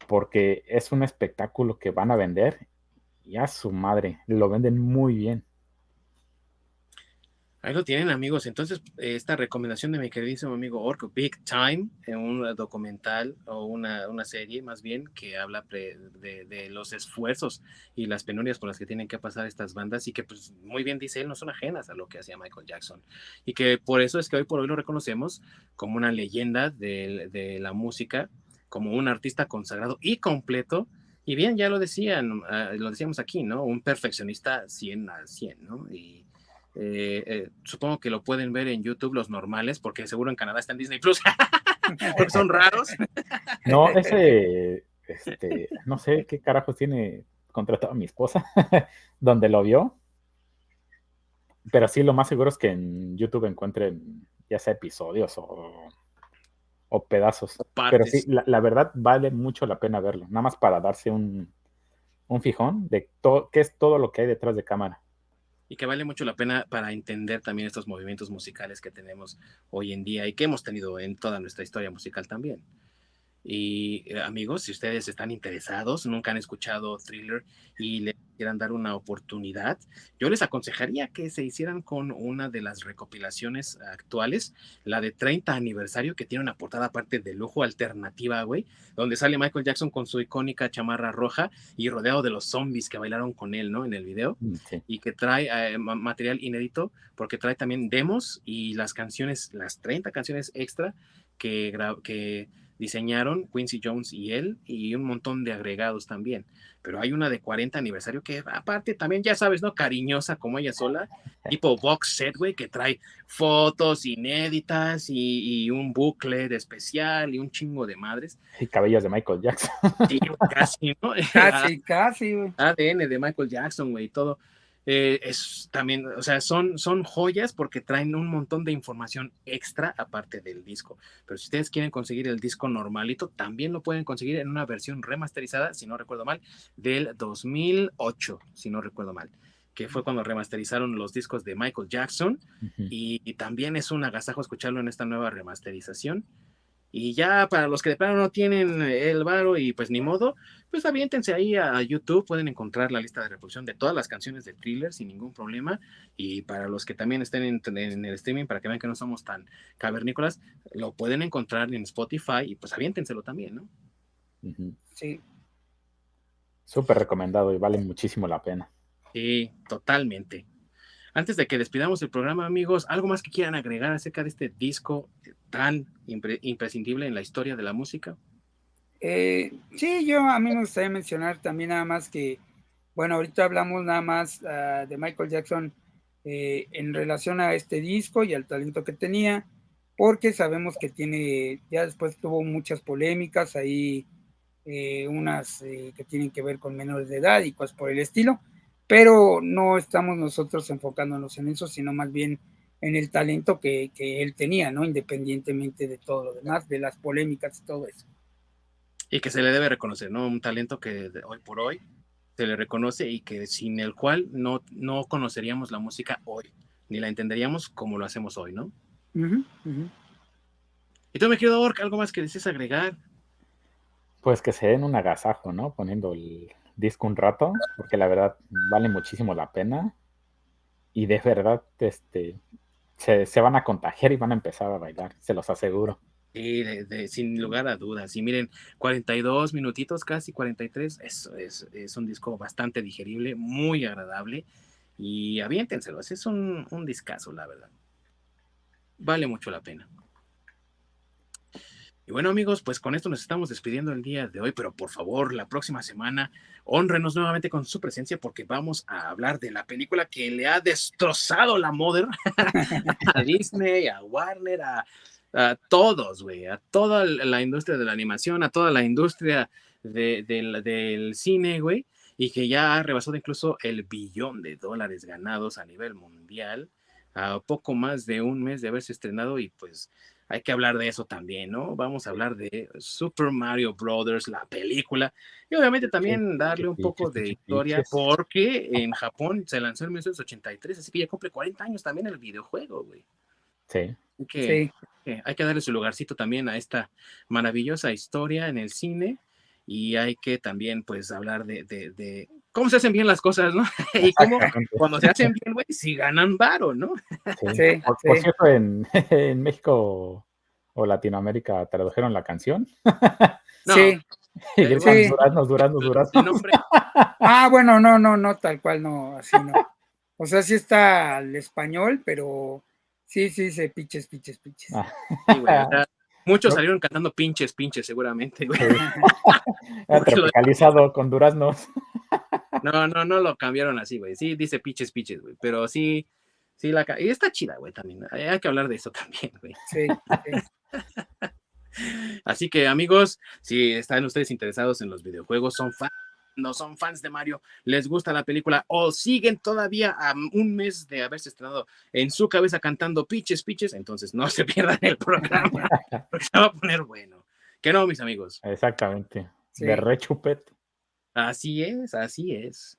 porque es un espectáculo que van a vender y a su madre, lo venden muy bien. Ahí lo tienen, amigos. Entonces, esta recomendación de mi queridísimo amigo Orc, Big Time, un documental o una serie más bien que habla de los esfuerzos y las penurias por las que tienen que pasar estas bandas y que, pues, muy bien dice él, no son ajenas a lo que hacía Michael Jackson. Y que por eso es que hoy por hoy lo reconocemos como una leyenda de la música, como un artista consagrado y completo. Y bien, ya lo decían, lo decíamos aquí, ¿no? Un perfeccionista 100 al 100, ¿no? Y supongo que lo pueden ver en YouTube los normales, porque seguro en Canadá está en Disney Plus, porque son raros. No, no sé qué carajos tiene contratado a mi esposa, donde lo vio, pero sí, lo más seguro es que en YouTube encuentren ya sea episodios o pedazos. Pero sí, Partes. la verdad vale mucho la pena verlo, nada más para darse un fijón de qué es todo lo que hay detrás de cámara. Y que vale mucho la pena para entender también estos movimientos musicales que tenemos hoy en día y que hemos tenido en toda nuestra historia musical también. Y amigos, si ustedes están interesados, nunca han escuchado Thriller y le quieran dar una oportunidad, yo les aconsejaría que se hicieran con una de las recopilaciones actuales, la de 30 aniversario, que tiene una portada aparte de lujo alternativa, güey, donde sale Michael Jackson con su icónica chamarra roja y rodeado de los zombies que bailaron con él, ¿no? En el video. Sí. Y que trae material inédito, porque trae también demos y las canciones, las 30 canciones extra que diseñaron Quincy Jones y él, y un montón de agregados también. Pero hay una de 40 aniversario que aparte también, ya sabes, ¿no? Cariñosa como ella sola, tipo box set, güey, que trae fotos inéditas y un booklet especial y un chingo de madres. Y cabellos de Michael Jackson. Sí, casi, ¿no? Casi, güey. ADN de Michael Jackson, güey, y todo. Es también, o sea, son joyas porque traen un montón de información extra aparte del disco. Pero si ustedes quieren conseguir el disco normalito, también lo pueden conseguir en una versión remasterizada, si no recuerdo mal, del 2008, si no recuerdo mal, que fue cuando remasterizaron los discos de Michael Jackson. Y también es un agasajo escucharlo en esta nueva remasterización. Y ya para los que de plano no tienen el varo y pues ni modo, pues aviéntense ahí a YouTube, pueden encontrar la lista de reproducción de todas las canciones de Thriller sin ningún problema. Y para los que también estén en el streaming, para que vean que no somos tan cavernícolas, lo pueden encontrar en Spotify y pues aviéntenselo también, ¿no? Sí. Súper recomendado y vale muchísimo la pena. Sí, totalmente. Antes de que despidamos el programa, amigos, ¿algo más que quieran agregar acerca de este disco tan imprescindible en la historia de la música? Sí, a mí me gustaría mencionar también nada más que, bueno, ahorita hablamos nada más de Michael Jackson en relación a este disco y al talento que tenía, porque sabemos que ya después tuvo muchas polémicas ahí, unas que tienen que ver con menores de edad y cosas por el estilo, pero no estamos nosotros enfocándonos en eso, sino más bien en el talento que él tenía, ¿no? Independientemente de todo lo demás, de las polémicas y todo eso. Y que se le debe reconocer, ¿no? Un talento que hoy por hoy se le reconoce y que sin el cual no conoceríamos la música hoy, ni la entenderíamos como lo hacemos hoy, ¿no? Y tú, mi querido Orc, ¿algo más que desees agregar? Pues que se den un agasajo, ¿no? Poniendo el disco un rato, porque la verdad vale muchísimo la pena. Y de verdad, se van a contagiar y van a empezar a bailar, se los aseguro. Sí, sin lugar a dudas. Y miren, 42 minutitos, casi 43, es un disco bastante digerible, muy agradable. Y aviéntenselo, es un discazo, la verdad. Vale mucho la pena. Y bueno, amigos, pues con esto nos estamos despidiendo el día de hoy, pero por favor, la próxima semana, hónrenos nuevamente con su presencia porque vamos a hablar de la película que le ha destrozado la mother a Disney, a Warner, a todos, güey, a toda la industria de la animación, a toda la industria del cine, güey, y que ya ha rebasado incluso el $1 billón ganados a nivel mundial, a poco más de un mes de haberse estrenado, y pues hay que hablar de eso también, ¿no? Vamos a hablar de Super Mario Brothers, la película, y obviamente también darle un poco de historia, porque en Japón se lanzó en 1983, así que ya cumple 40 años también el videojuego, güey. Sí. Que hay que darle su lugarcito también a esta maravillosa historia en el cine, y hay que también pues hablar de cómo se hacen bien las cosas, ¿no? Y cómo Exactamente. cuando se hacen bien, güey, sí ganan varo, ¿no? Sí. Sí, Por sí. cierto, en México o Latinoamérica tradujeron la canción No, Sí, y da gritan igual. sí. duraznos, duraznos, El duraznos. nombre, Bueno, no, tal cual no, así no. O sea, sí está el español, pero sí, se piches. sí, güey, o sea, muchos No, salieron cantando pinches, seguramente, güey. sí. Era Porque tropicalizado con duraznos. no lo cambiaron así, güey. Sí, dice pinches, güey. Pero sí, y está chida, güey, también. Hay que hablar de eso también, güey. Sí. Así que, amigos, si están ustedes interesados en los videojuegos, no son fans de Mario, les gusta la película o siguen todavía a un mes de haberse estrenado en su cabeza cantando pinches, entonces no se pierdan el programa, porque se va a poner bueno. ¿Qué no, mis amigos? Exactamente. De Sí. rechupet. Así es, así es.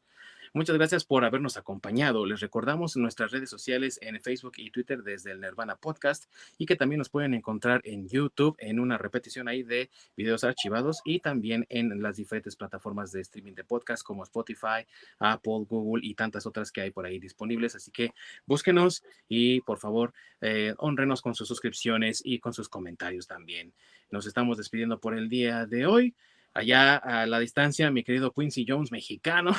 Muchas gracias por habernos acompañado. Les recordamos nuestras redes sociales en Facebook y Twitter desde el Nirvana Podcast y que también nos pueden encontrar en YouTube en una repetición ahí de videos archivados y también en las diferentes plataformas de streaming de podcast como Spotify, Apple, Google y tantas otras que hay por ahí disponibles. Así que búsquenos y por favor honrenos con sus suscripciones y con sus comentarios también. Nos estamos despidiendo por el día de hoy. Allá a la distancia, mi querido Quincy Jones, mexicano,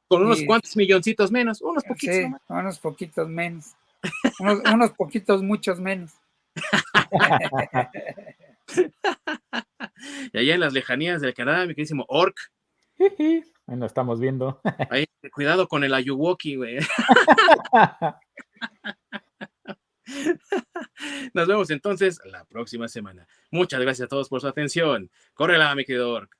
con unos Y cuantos milloncitos menos, unos poquitos sí, nomás. unos poquitos menos. Unos poquitos, muchos menos. Y allá en las lejanías del Canadá, mi queridísimo Orc, Ahí nos estamos viendo. ahí, cuidado con el Ayuwoki, güey. Nos vemos entonces la próxima semana. Muchas gracias a todos por su atención. Córrela, mi querido Orc.